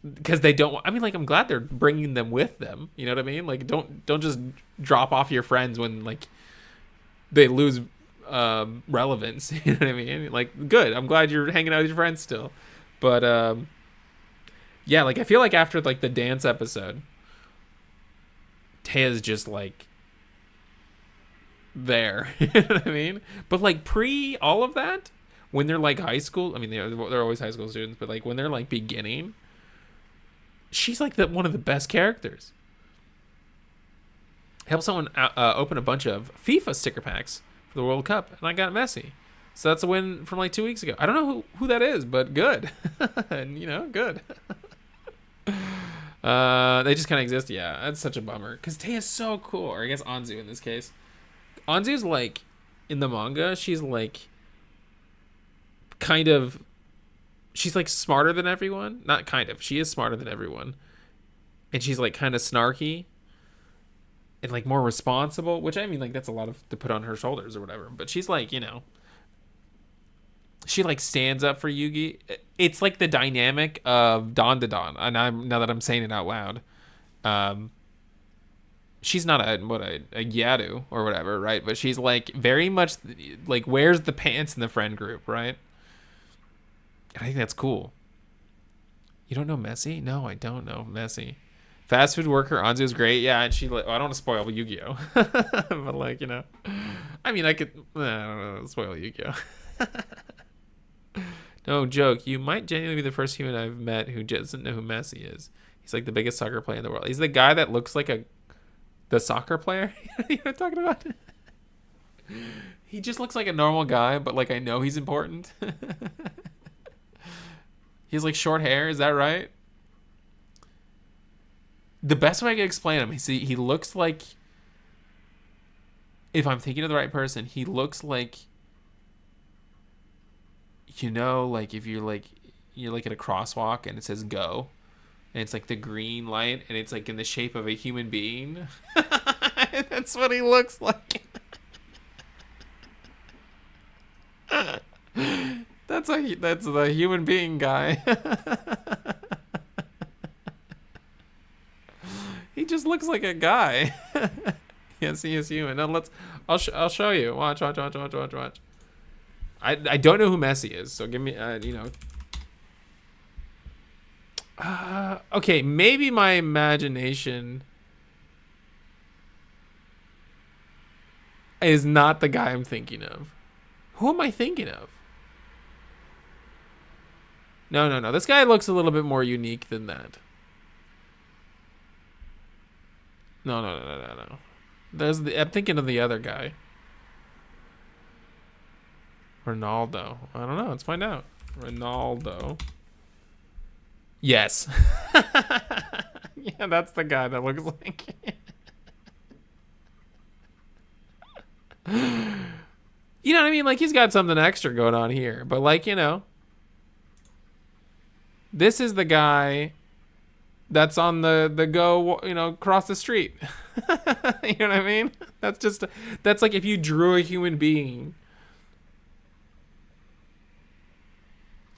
S1: Because they don't, I mean, like, I'm glad they're bringing them with them. You know what I mean? Like, don't just drop off your friends when like they lose relevance. You know what I mean? Like, good. I'm glad you're hanging out with your friends still. But yeah, like I feel like after like the dance episode, Taya's just like there. You know what I mean? But like pre all of that, when they're like high school, I mean they're always high school students, but like when they're like beginning, she's like one of the best characters. Helped someone open a bunch of FIFA sticker packs for the World Cup, and I got Messi. So that's a win from like 2 weeks ago. I don't know who that is, but good. And you know, good. They just kind of exist. Yeah, that's such a bummer because Taya's so cool. Or I guess Anzu in this case. Anzu's like in the manga, she's like kind of, she's like smarter than everyone. Not kind of, she is smarter than everyone, and she's like kind of snarky and like more responsible, which I mean, like that's a lot to put on her shoulders or whatever. But she's like, you know, she like stands up for Yugi. It's like the dynamic of Don to Don, and now that I'm saying it out loud, she's not a Yadu or whatever, right? But she's like very much like wears the pants in the friend group, right? And I think that's cool. You don't know Messi? No, I don't know Messi. Fast food worker Anzu is great, yeah, and she like, well, I don't want to spoil Yu-Gi-Oh, but like, you know, I mean, I could I don't know, spoil Yu-Gi-Oh. No joke, you might genuinely be the first human I've met who doesn't know who Messi is. He's like the biggest soccer player in the world. He's the guy that looks like the soccer player. You know what I'm talking about? He just looks like a normal guy, but like I know he's important. He has like short hair, is that right? The best way I can explain him, he looks like, if I'm thinking of the right person, he looks like, you know, like if you're like at a crosswalk and it says go, and it's like the green light and it's like in the shape of a human being. That's what he looks like. That's the human being guy. He just looks like a guy. Yes, he is human. Now I'll show you. Watch. I don't know who Messi is, so give me okay, maybe my imagination is not the guy I'm thinking of. Who am I thinking of? No. This guy looks a little bit more unique than that. No. I'm thinking of the other guy. Ronaldo. I don't know. Let's find out. Ronaldo. Yes. Yeah, that's the guy that looks like it. You know what I mean? Like, he's got something extra going on here. But, like, this is the guy that's on the go, across the street. You know what I mean? That's like if you drew a human being.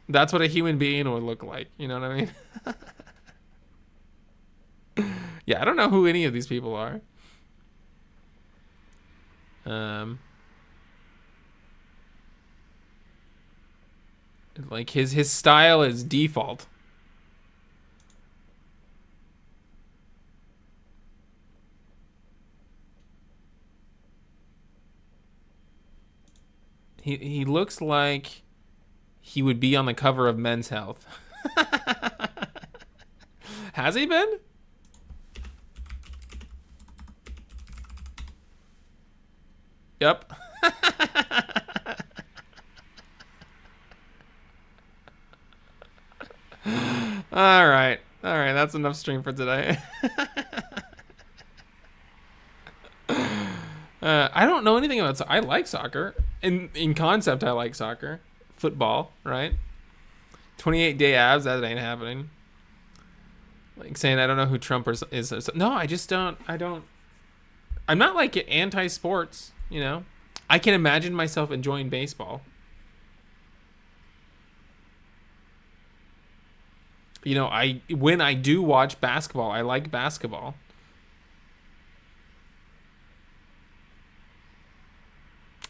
S1: That's what a human being would look like. You know what I mean? Yeah, I don't know who any of these people are. Like his style is default. He looks like he would be on the cover of Men's Health. Has he been? Yep. All right. That's enough stream for today. I don't know anything about I like soccer. In concept, I like soccer. Football, right? 28-day abs, that ain't happening. Like saying I don't know who Trump is. No, I just don't. I'm not like anti-sports, I can imagine myself enjoying baseball. When I do watch basketball, I like basketball.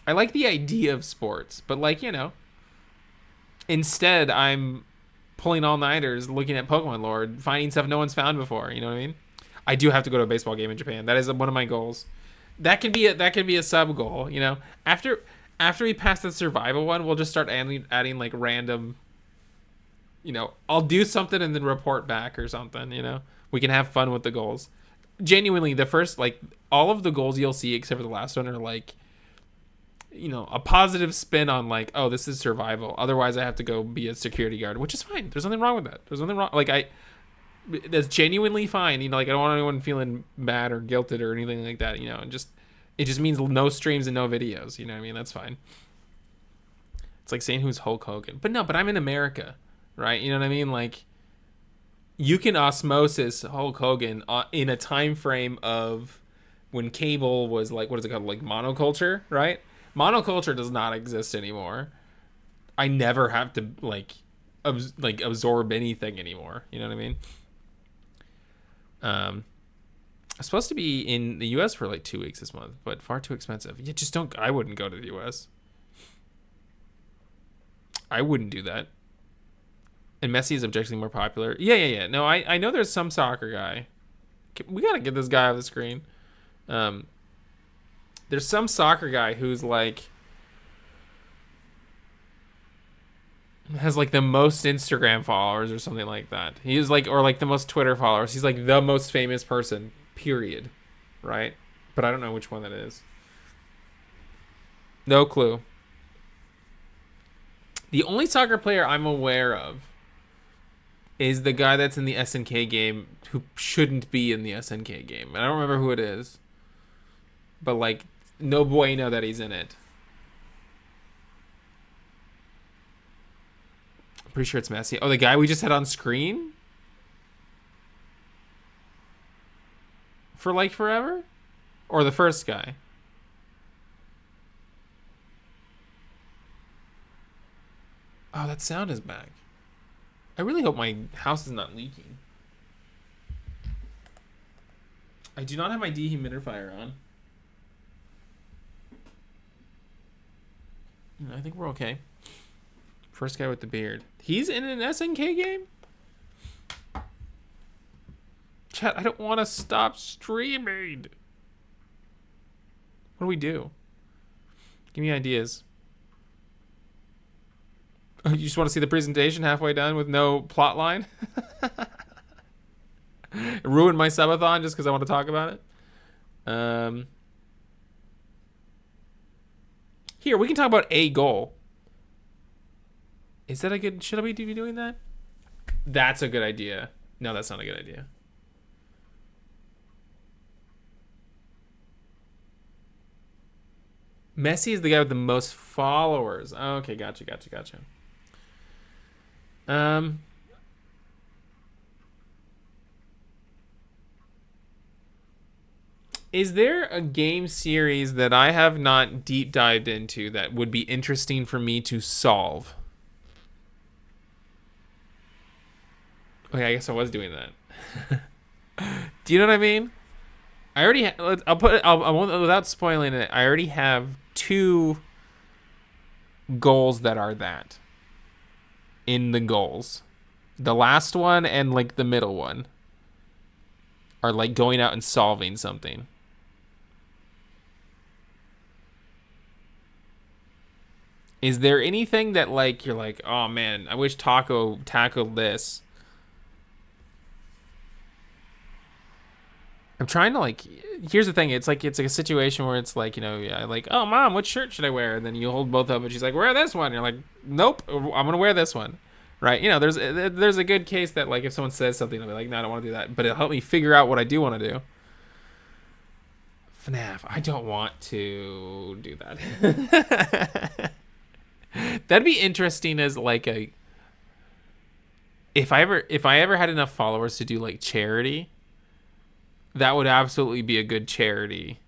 S1: I like the idea of sports, but instead I'm pulling all-nighters, looking at Pokemon lore, finding stuff no one's found before. You know what I mean? I do have to go to a baseball game in Japan. That is one of my goals. That can be a sub goal. After we pass the survival one, we'll just start adding like random. I'll do something and then report back or something. We can have fun with the goals. Genuinely, the first all of the goals you'll see except for the last one are like. A positive spin on like, oh, this is survival. Otherwise, I have to go be a security guard, which is fine. There's nothing wrong with that. There's nothing wrong. That's genuinely fine. I don't want anyone feeling bad or guilted or anything like that. It just means no streams and no videos. You know what I mean? That's fine. It's like saying who's Hulk Hogan, but I'm in America, right? You know what I mean? Like, you can osmosis Hulk Hogan in a time frame of when cable was like, what is it called? Like monoculture, right? Monoculture does not exist anymore. I never have to absorb anything anymore. You know what I mean? I'm supposed to be in the US for like 2 weeks this month, but far too expensive. Yeah, I wouldn't go to the US. I wouldn't do that. And Messi is objectively more popular. Yeah. No, I know there's some soccer guy. We gotta get this guy off the screen. There's some soccer guy who's like has like the most Instagram followers or something like that. He's like, or like the most Twitter followers. He's like the most famous person, period. Right? But I don't know which one that is. No clue. The only soccer player I'm aware of is the guy that's in the SNK game who shouldn't be in the SNK game. I don't remember who it is. But like, no bueno that he's in it. I'm pretty sure it's Messi. Oh, the guy we just had on screen? For like forever? Or the first guy? Oh, that sound is back. I really hope my house is not leaking. I do not have my dehumidifier on. I think we're okay. First guy with the beard. He's in an SNK game? Chat, I don't want to stop streaming. What do we do? Give me ideas. Oh, you just want to see the presentation halfway done with no plot line? Ruin my subathon just because I want to talk about it? Here, we can talk about a goal. Is that a good... Should we be doing that? That's a good idea. No, that's not a good idea. Messi is the guy with the most followers. Oh, okay, gotcha. Is there a game series that I have not deep dived into that would be interesting for me to solve? Okay, I guess I was doing that. Do you know what I mean? I already I won't, without spoiling it, I already have 2 goals that are that in the goals. The last one and like the middle one are like going out and solving something. Is there anything that like you're like, oh man, I wish Taco tackled this? I'm trying to like, here's the thing. It's like a situation where it's like, you know, yeah, like, oh mom, what shirt should I wear? And then you hold both up and she's like, wear this one. And you're like, nope, I'm going to wear this one. Right. You know, there's a good case that like, if someone says something, I'll be like, no, I don't want to do that, but it'll help me figure out what I do want to do. FNAF. I don't want to do that. That'd be interesting as like if I ever had enough followers to do like charity, that would absolutely be a good charity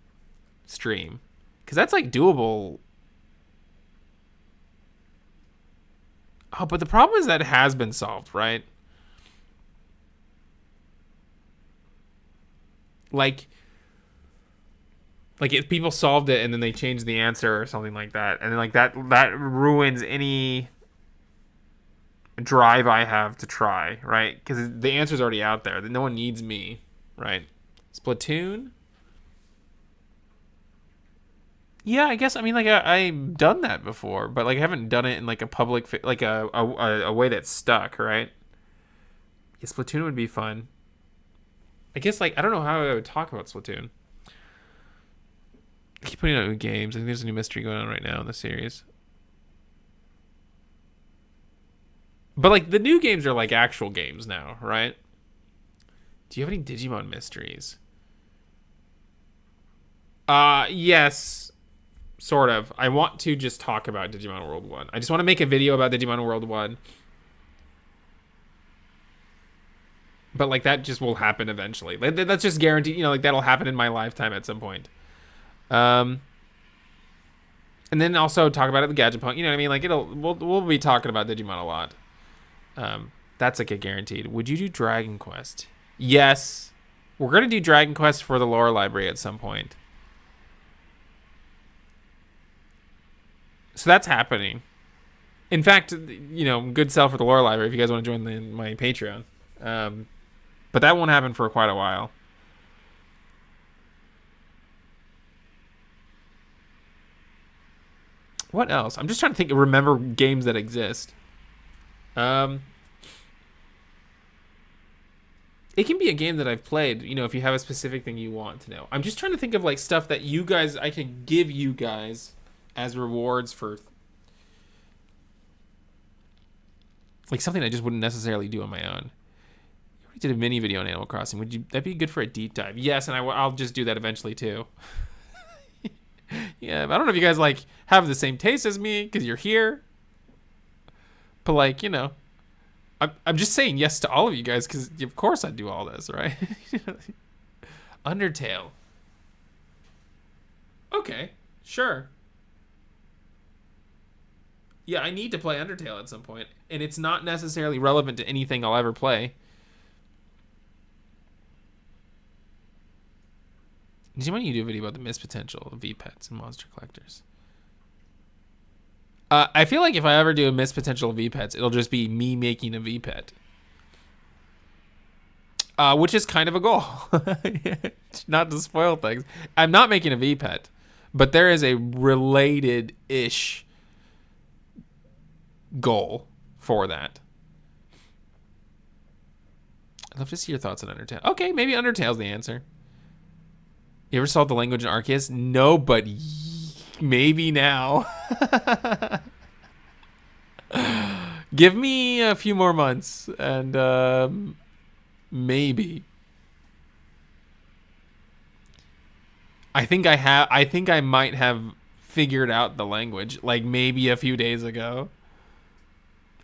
S1: stream. Because that's like doable. Oh, but the problem is that it has been solved, right? Like if people solved it and then they changed the answer or something like that, and then like that ruins any drive I have to try, right? Because the answer's already out there. No one needs me, right? Splatoon? Yeah, I guess. I mean, like I've done that before, but like I haven't done it in like a public, like a way that's stuck, right? Yeah, Splatoon would be fun. I guess like I don't know how I would talk about Splatoon. I keep putting out new games. I think there's a new mystery going on right now in the series. But like the new games are like actual games now, right? Do you have any Digimon mysteries? Yes, sort of. I want to just talk about Digimon World 1. I just want to make a video about Digimon World 1. But like that just will happen eventually. That's just guaranteed, you know, like that'll happen in my lifetime at some point. And then also talk about it at the Gadget Punk. You know what I mean? Like we'll be talking about Digimon a lot. That's like a guaranteed. Would you do Dragon Quest? Yes. We're going to do Dragon Quest for the lore library at some point. So that's happening. In fact, you know, good sell for the lore library if you guys want to join my Patreon. But that won't happen for quite a while. What else? I'm just trying to remember games that exist. It can be a game that I've played, you know, if you have a specific thing you want to know. I'm just trying to think of like stuff that you guys, I can give you guys as rewards for like something I just wouldn't necessarily do on my own. You already did a mini video on Animal Crossing. That'd be good for a deep dive? Yes, and I'll just do that eventually too. Yeah, I don't know if you guys like have the same taste as me because you're here, but like, you know, I'm just saying yes to all of you guys because of course I do all this, right? Undertale. Okay, sure. Yeah, I need to play Undertale at some point, and it's not necessarily relevant to anything I'll ever play. Did you do a video about the missed potential of V-Pets and monster collectors? I feel like if I ever do a missed potential of V-Pets, it'll just be me making a V-Pet. Which is kind of a goal. Not to spoil things. I'm not making a V-Pet, but there is a related-ish goal for that. I'd love to see your thoughts on Undertale. Okay, maybe Undertale's the answer. You ever solved the language in Arceus? No, but maybe now. Give me a few more months and maybe. I think I might have figured out the language like maybe a few days ago.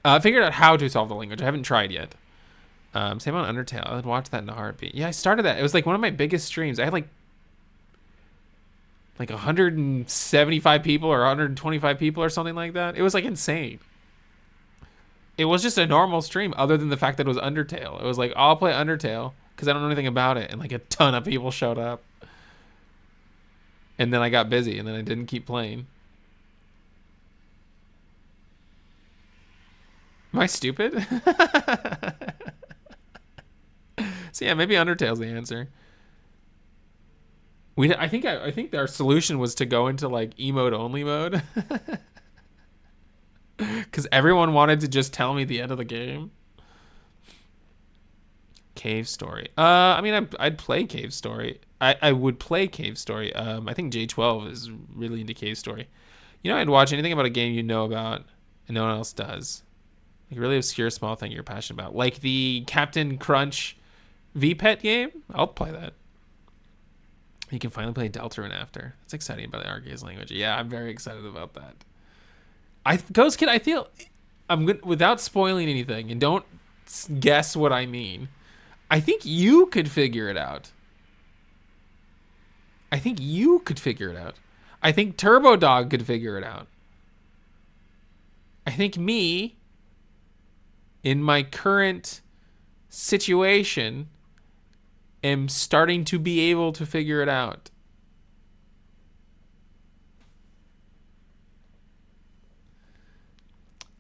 S1: I figured out how to solve the language. I haven't tried yet. Same on Undertale. I'd watch that in a heartbeat. Yeah, I started that. It was like one of my biggest streams. I had like 175 people or 125 people or something like that. It was like insane. It was just a normal stream other than the fact that it was Undertale. It was like, I'll play Undertale because I don't know anything about it. And like a ton of people showed up. And then I got busy and then I didn't keep playing. Am I stupid? So yeah, maybe Undertale's the answer. I think our solution was to go into like emote only mode. Because everyone wanted to just tell me the end of the game. Cave Story. I mean, I'd play Cave Story. I would play Cave Story. I think J12 is really into Cave Story. You know, I'd watch anything about a game you know about and no one else does. Like a really obscure small thing you're passionate about. Like the Captain Crunch V-Pet game. I'll play that. You can finally play Deltarune after. That's exciting about the Arceus language. Yeah, I'm very excited about that. Ghost Kid, I feel I'm good without spoiling anything, and don't guess what I mean. I think you could figure it out. I think Turbo Dog could figure it out. I think me, in my current situation, am starting to be able to figure it out.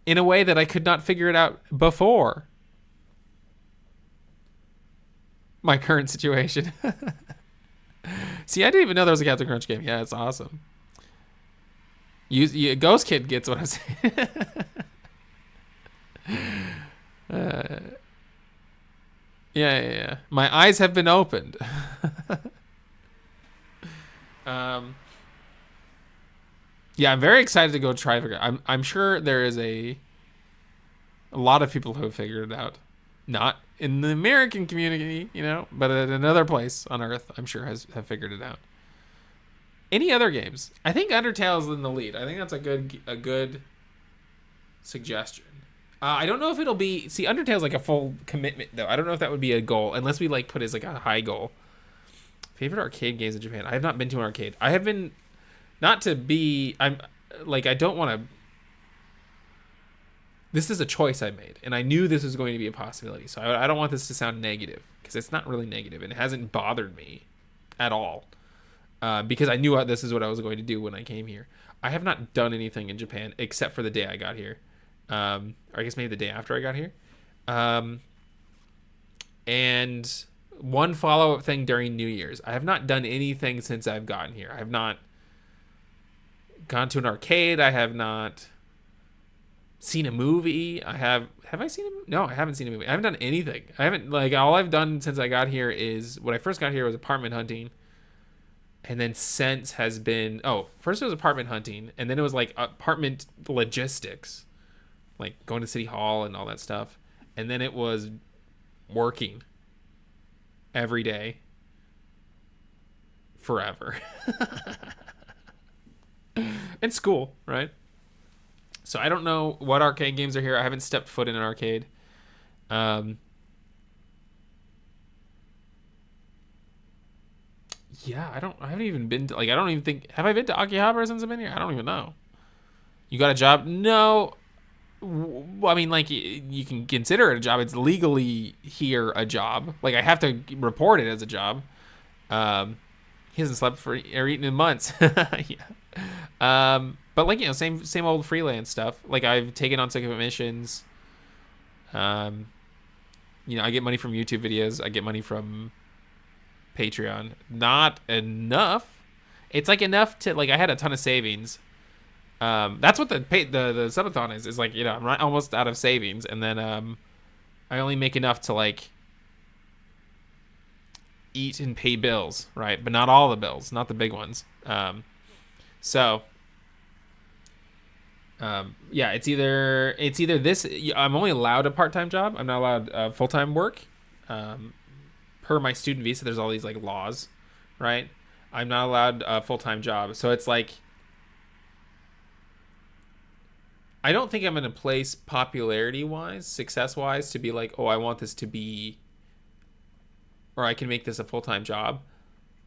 S1: In a way that I could not figure it out before my current situation. See, I didn't even know there was a Captain Crunch game. Yeah, it's awesome. Ghost Kid gets what I'm saying. Yeah. My eyes have been opened. Yeah, I'm very excited to go try figure. I'm sure there is a lot of people who have figured it out. Not in the American community, you know, but at another place on Earth, I'm sure have figured it out. Any other games? I think Undertale is in the lead. I think that's a good suggestion. I don't know if it'll be... See, Undertale's like a full commitment, though. I don't know if that would be a goal, unless we like put it as like a high goal. Favorite arcade games in Japan? I have not been to an arcade. I have been... Not to be... I don't want to... This is a choice I made, and I knew this was going to be a possibility, so I don't want this to sound negative, because it's not really negative, and it hasn't bothered me at all, because I knew this is what I was going to do when I came here. I have not done anything in Japan, except for the day I got here. Or I guess maybe the day after I got here. And one follow-up thing during New Year's. I have not done anything since I've gotten here. I have not gone to an arcade. I have not seen a movie. Have I seen a movie? No, I haven't seen a movie. I haven't done anything. I haven't, all I've done since I got here is, when I first got here was apartment hunting. And then since has been, first it was apartment hunting, and then it was like apartment logistics. Like going to City Hall and all that stuff. And then it was working every day forever. And school, right? So I don't know what arcade games are here. I haven't stepped foot in an arcade. Yeah, I haven't even been to, I don't even think, have I been to Akihabara since I've been here? I don't even know. You got a job? No. Well, I mean, like, you can consider it a job. It's legally here a job. Like, I have to report it as a job. He hasn't slept or eaten in months. Yeah. But like, you know, same old freelance stuff. Like, I've taken on second missions. You know, I get money from YouTube videos. I get money from Patreon. Not enough. It's like enough to, like, I had a ton of savings. That's what the subathon is like, you know, I'm almost out of savings, and then I only make enough to, like, eat and pay bills, right? But not all the bills, not the big ones. Yeah, it's either this. I'm only allowed a part-time job. I'm not allowed full-time work. Per my student visa, there's all these, like, laws, right? I'm not allowed a full-time job, so it's like, I don't think I'm in a place popularity-wise, success-wise, to be like, oh, I want this to be, or I can make this a full-time job.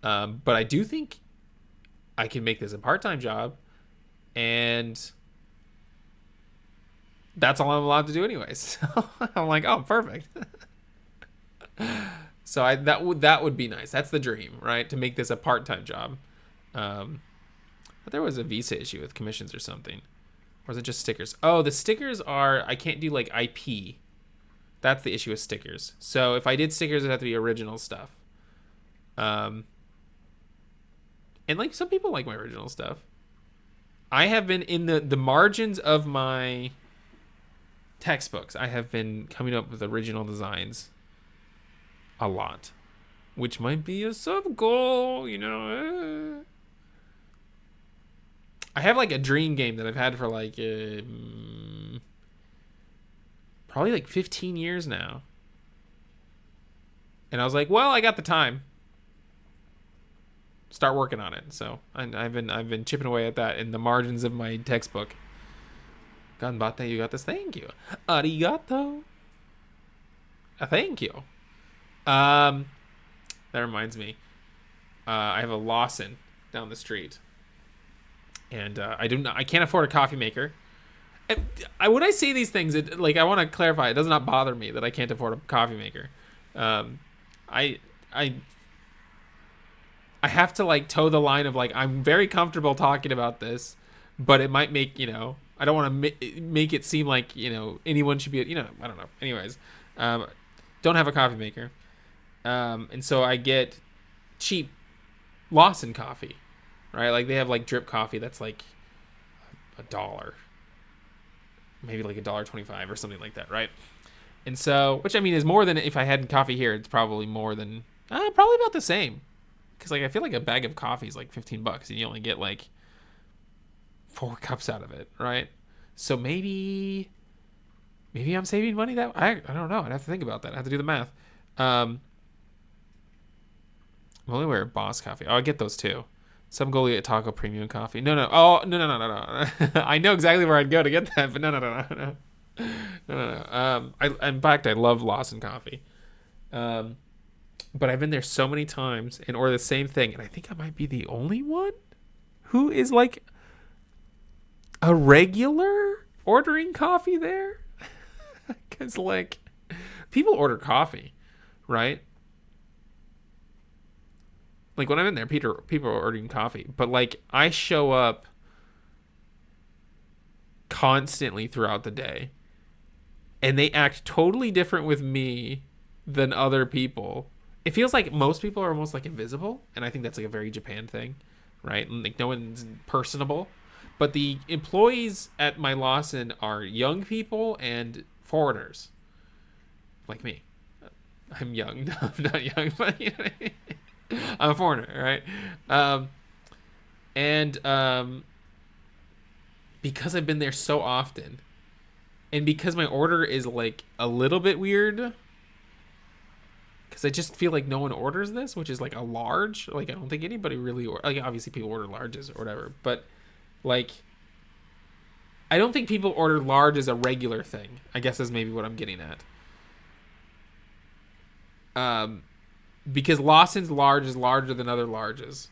S1: But I do think I can make this a part-time job, and that's all I'm allowed to do anyways. So I'm like, oh, perfect. So that would be nice. That's the dream, right? To make this a part-time job. But there was a visa issue with commissions or something. Or is it just stickers? Oh, the stickers are, I can't do, like, IP. That's the issue with stickers. So if I did stickers, it'd have to be original stuff. And, like, some people like my original stuff. I have been in the margins of my textbooks. I have been coming up with original designs a lot. Which might be a sub-goal, you know. I have, like, a dream game that I've had for, like, probably, like, 15 years now. And I was like, well, I got the time. Start working on it. So I've been chipping away at that in the margins of my textbook. Ganbatte, you got this. Thank you. Arigato. Thank you. That reminds me. I have a Lawson down the street. And I can't afford a coffee maker. And when I say these things, like, I want to clarify, it does not bother me that I can't afford a coffee maker. I have to, like, toe the line of, like, I'm very comfortable talking about this, but it might make, you know, I don't want to make it seem like, you know, anyone should be, you know, I don't know. Anyways, don't have a coffee maker. And so I get cheap Lawson coffee. Right, like, they have, like, drip coffee that's like $1, maybe like $1.25 or something like that, right? And so, which, I mean, is more than if I had coffee here. It's probably more than probably about the same, because, like, I feel like a bag of coffee is like $15, and you only get, like, 4 cups out of it, right? So maybe I'm saving money that I don't know. I'd have to think about that. I have to do the math. I'm only wearing Boss coffee. Oh, I get those too. Some Goli at Taco Premium Coffee. No. Oh, no. I know exactly where I'd go to get that, but no. In fact, I love Lawson Coffee. But I've been there so many times and order the same thing, and I think I might be the only one who is, like, a regular ordering coffee there. Because, like, people order coffee, right? Like, when I'm in there, people are ordering coffee. But, like, I show up constantly throughout the day. And they act totally different with me than other people. It feels like most people are almost, like, invisible. And I think that's, like, a very Japan thing, right? Like, no one's personable. But the employees at my Lawson are young people and foreigners. Like me. I'm young. No, I'm not young, but, you know what I mean? I'm a foreigner, right? Because I've been there so often, and because my order is, like, a little bit weird, because I just feel like no one orders this, which is, like, a large. Like, I don't think anybody really like, obviously people order larges or whatever, but, like, I don't think people order large as a regular thing, I guess is maybe what I'm getting at. Because Lawson's large is larger than other larges.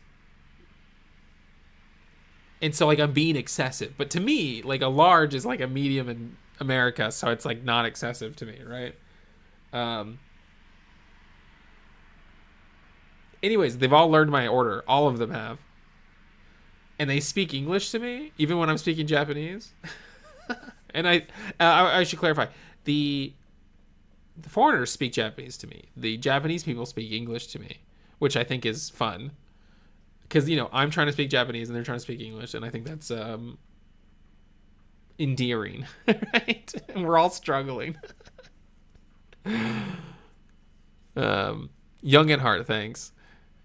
S1: And so like I'm being excessive. But to me, like a large is like a medium in America, so it's like not excessive to me, right? Anyways, they've all learned my order. All of them have. And they speak English to me, even when I'm speaking Japanese. And I should clarify. The foreigners speak Japanese to me. The Japanese people speak English to me, which I think is fun. Because, you know, I'm trying to speak Japanese and they're trying to speak English, and I think that's endearing, right? And we're all struggling. Young at heart, thanks.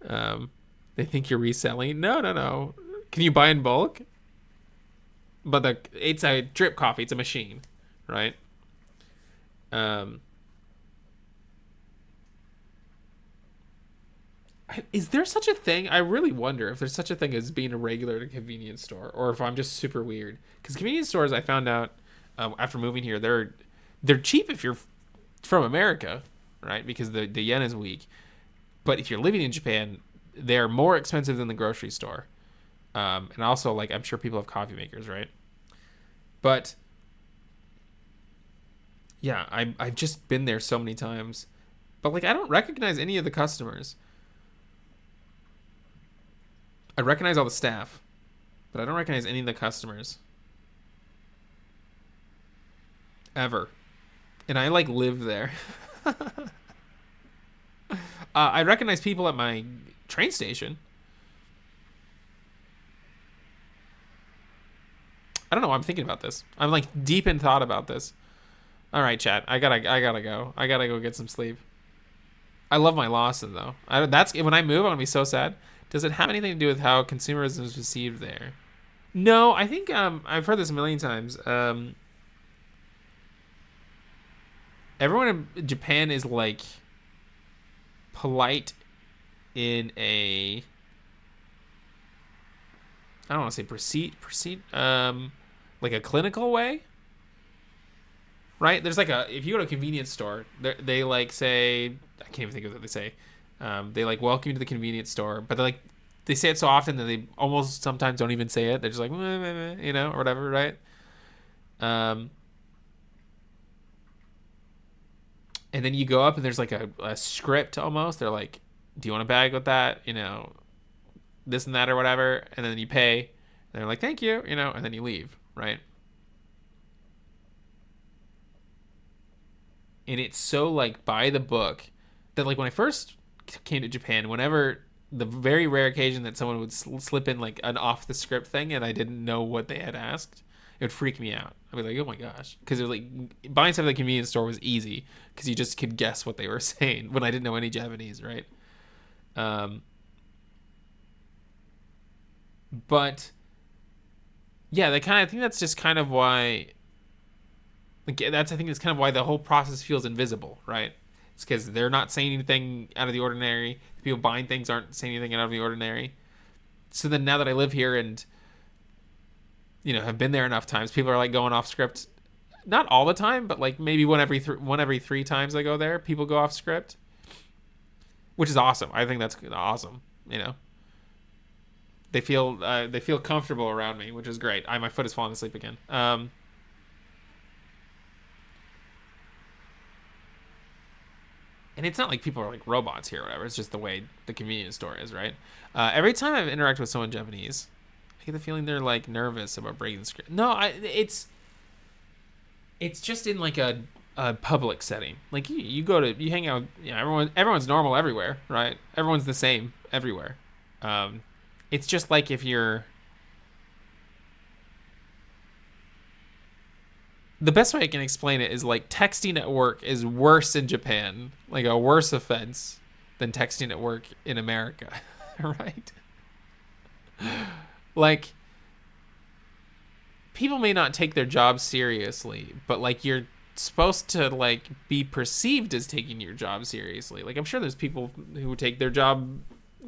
S1: They think you're reselling. No. Can you buy in bulk? But it's a drip coffee. It's a machine, right? Is there such a thing? I really wonder if there's such a thing as being a regular at a convenience store, or if I'm just super weird. Because convenience stores, I found out after moving here, they're cheap if you're from America, right? Because the yen is weak. But if you're living in Japan, they're more expensive than the grocery store. And also, like, I'm sure people have coffee makers, right? But yeah, I've just been there so many times. But like, I don't recognize any of the customers. I recognize all the staff, but I don't recognize any of the customers. Ever. And I, like, live there. I recognize people at my train station. I don't know why I'm thinking about this. I'm, like, deep in thought about this. All right, chat. I gotta go. I gotta go get some sleep. I love my Lawson, though. That's when I move, I'm gonna be so sad. Does it have anything to do with how consumerism is received there? No, I think I've heard this a million times. Everyone in Japan is like polite in a, I don't want to say proceed, like a clinical way, right? There's like if you go to a convenience store, they like say, I can't even think of what they say. They like welcome you to the convenience store, but they say it so often that they almost sometimes don't even say it. They're just like, meh, meh, meh, you know, or whatever, right? And then you go up and there's like a script almost. They're like, do you want a bag with that? You know, this and that or whatever. And then you pay. And they're like, thank you, you know, and then you leave, right? And it's so like by the book that like when I first came to Japan, whenever the very rare occasion that someone would slip in like an off the script thing and I didn't know what they had asked, it would freak me out. I'd be like, oh my gosh. Because it was like buying stuff at the convenience store was easy because you just could guess what they were saying when I didn't know any Japanese, right? But yeah, I think that's just kind of why, like, I think that's kind of why the whole process feels invisible, right? It's because they're not saying anything out of the ordinary. The people buying things aren't saying anything out of the ordinary. So then now that I live here and, you know, have been there enough times, people are like going off script. Not all the time, but like maybe one every 3 times I go there, people go off script, which is awesome. I think that's awesome. You know, they feel comfortable around me, which is great. My foot is falling asleep again. And it's not like people are like robots here or whatever. It's just the way the convenience store is, right? Every time I've interacted with someone Japanese, I get the feeling they're like nervous about breaking the script. No, it's just in like a public setting. Like you hang out. Yeah, everyone's normal everywhere, right? Everyone's the same everywhere. It's just like if you're. The best way I can explain it is like texting at work is worse in Japan, like a worse offense than texting at work in America, right? Like, people may not take their job seriously, but like you're supposed to like be perceived as taking your job seriously. Like I'm sure there's people who take their job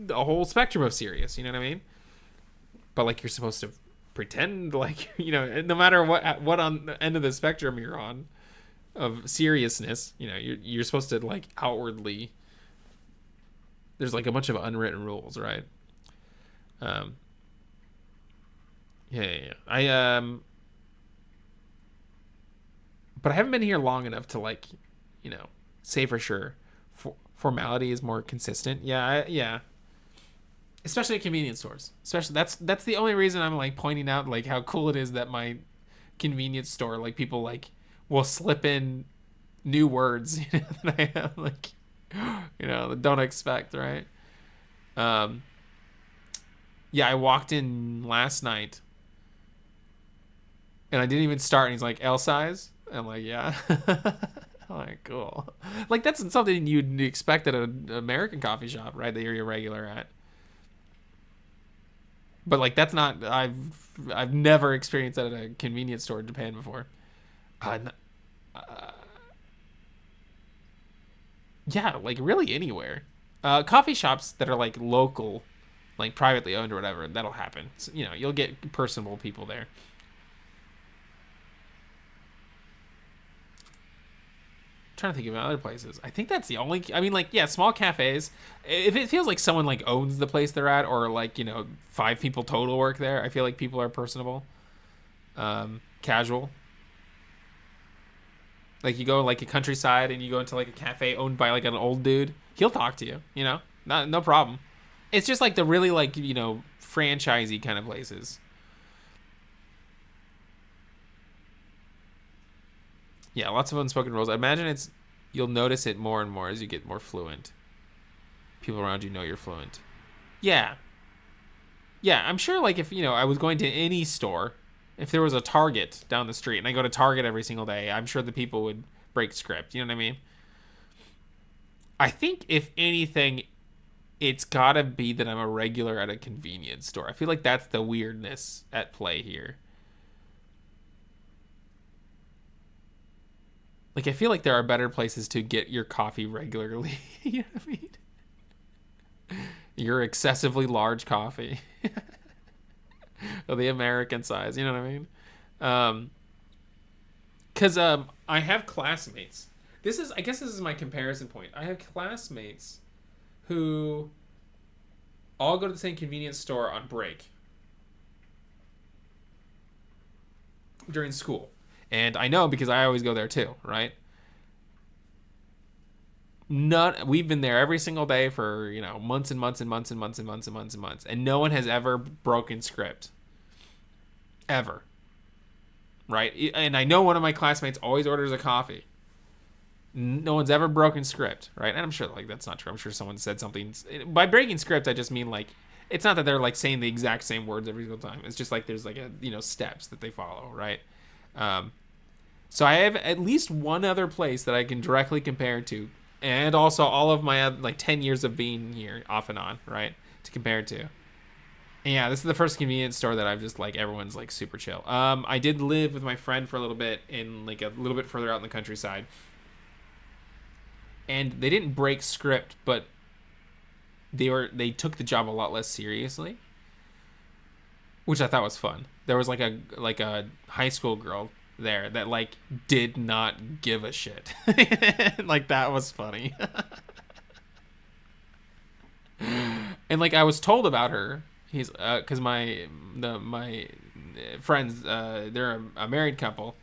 S1: a whole spectrum of serious, you know what I mean? But like you're supposed to pretend like, you know, no matter what on the end of the spectrum you're on of seriousness, you know, you're supposed to like outwardly, there's like a bunch of unwritten rules, right? Yeah. But I haven't been here long enough to like, say for sure. Formality is more consistent. Yeah. Especially at convenience stores. Especially that's the only reason I'm like pointing out like how cool it is that my convenience store, like people like will slip in new words that I have like that don't expect, right? Yeah, I walked in last night and I didn't even start and he's like, L size? I'm like, yeah. I'm like, cool. Like that's something you'd expect at an American coffee shop, right? That you're a regular at. But like that's not I've never experienced that at a convenience store in Japan before. Yeah, like really anywhere. Coffee shops that are like local, like privately owned or whatever, that'll happen. So, you'll get personable people there. Trying to think of other places. I think that's the only. I mean, like, yeah, small cafes. If it feels like someone like owns the place they're at, or like 5 people total work there, I feel like people are personable, casual. Like you go like a countryside and you go into like a cafe owned by like an old dude, he'll talk to you. No problem. It's just like the really like franchisey kind of places. Yeah, lots of unspoken rules. I imagine you'll notice it more and more as you get more fluent. People around you know you're fluent. Yeah. Yeah, I'm sure like if, I was going to any store, if there was a Target down the street and I go to Target every single day, I'm sure the people would break script. You know what I mean? I think if anything, it's gotta be that I'm a regular at a convenience store. I feel like that's the weirdness at play here. Like, I feel like there are better places to get your coffee regularly. You know what I mean? Your excessively large coffee. Or the American size, you know what I mean? Because I have classmates. I guess this is my comparison point. I have classmates who all go to the same convenience store on break during school. And I know because I always go there too, right? We've been there every single day for, months and months and months and months and months and months and months. And no one has ever broken script. Ever. Right? And I know one of my classmates always orders a coffee. No one's ever broken script, right? And I'm sure like that's not true. I'm sure someone said something. By breaking script, I just mean like, it's not that they're like saying the exact same words every single time. It's just like there's like steps that they follow, right? So I have at least one other place that I can directly compare to, and also all of my like 10 years of being here off and on, right, to compare to. And yeah, this is the first convenience store that I've just like everyone's like super chill. I did live with my friend for a little bit in like a little bit further out in the countryside, and they didn't break script, but they took the job a lot less seriously, which I thought was fun. There was like a high school girl there that like did not give a shit. Like that was funny. And like I was told about her. He's because my friends, they're a married couple.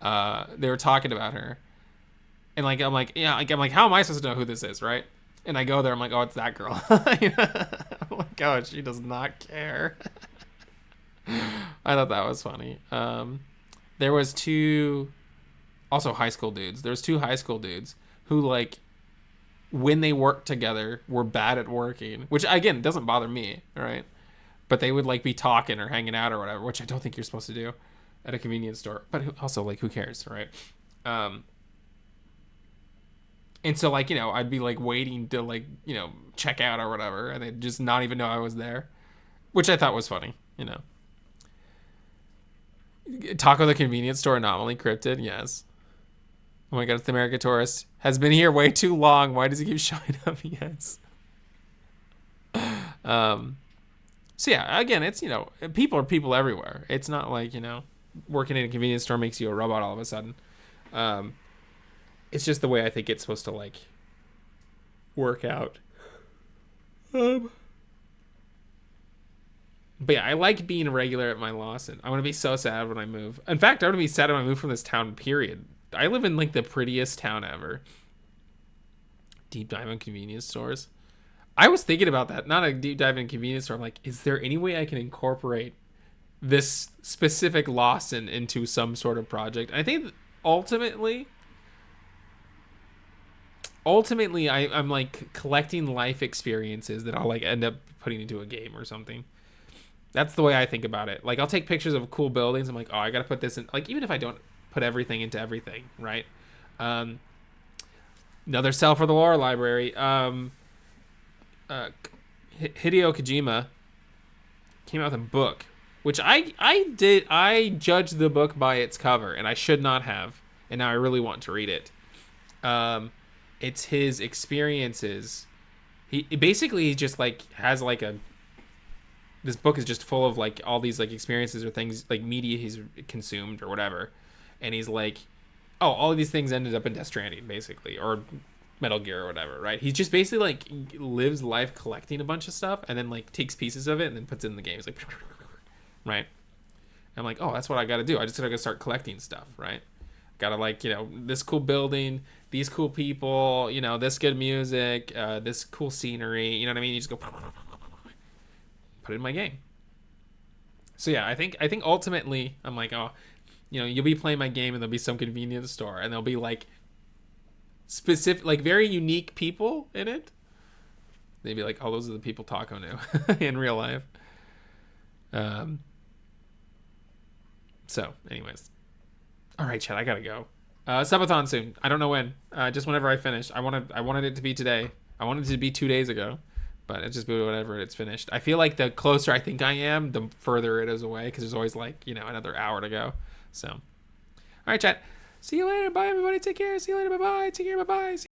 S1: They were talking about her, and like I'm like how am I supposed to know who this is, right? And I go there, I'm like, oh, it's that girl. I'm like, oh, she does not care. I thought that was funny. There was two high school dudes. There's 2 high school dudes who like when they worked together were bad at working, which again doesn't bother me, right? But they would like be talking or hanging out or whatever, which I don't think you're supposed to do at a convenience store. But also like who cares, right? And so like, I'd be like waiting to like, check out or whatever, and they'd just not even know I was there, which I thought was funny, Taco the convenience store anomaly cryptid, yes. Oh my god, it's the American Tourist. Has been here way too long. Why does he keep showing up? Yes. So yeah, again, it's, people are people everywhere. It's not like, working in a convenience store makes you a robot all of a sudden. It's just the way I think it's supposed to like work out. But yeah, I like being a regular at my Lawson. I want to be so sad when I move. In fact, I want to be sad when I move from this town, period. I live in like the prettiest town ever. Deep dive in convenience stores. I was thinking about that. Not a deep dive in convenience store. I'm like, is there any way I can incorporate this specific Lawson into some sort of project? I think ultimately I'm like collecting life experiences that I'll like end up putting into a game or something. That's the way I think about it. Like, I'll take pictures of cool buildings. I'm like, oh, I gotta put this in. Like, even if I don't put everything into everything, right? Another sell for the lore library. Hideo Kojima came out with a book, which I judged the book by its cover, and I should not have. And now I really want to read it. It's his experiences. He basically just like has like this book is just full of like all these like experiences or things like media he's consumed or whatever, and he's like, oh, all of these things ended up in Death Stranding basically, or Metal Gear or whatever, right? He's just basically like lives life collecting a bunch of stuff and then like takes pieces of it and then puts it in the game. It's like, right? I'm like, oh, that's what I got to do. I just gotta start collecting stuff, right? Gotta like, you know, this cool building, these cool people, you know, this good music, this cool scenery, you know what I mean? You just go put it in my game. So yeah, I think ultimately I'm like, oh, you know, you'll be playing my game and there'll be some convenience store and there'll be like specific, like very unique people in it. They'd be like, oh, those are the people Taco knew in real life. So anyways, all right, Chad, I gotta go. Subathon soon. I don't know when. Just whenever I finish. I wanted it to be today. I wanted it to be 2 days ago, but it's just whenever it's finished. I feel like the closer I think I am, the further it is away, because there's always like, you know, another hour to go. So, all right, chat. See you later. Bye, everybody. Take care. See you later. Bye-bye. Take care. Bye-bye.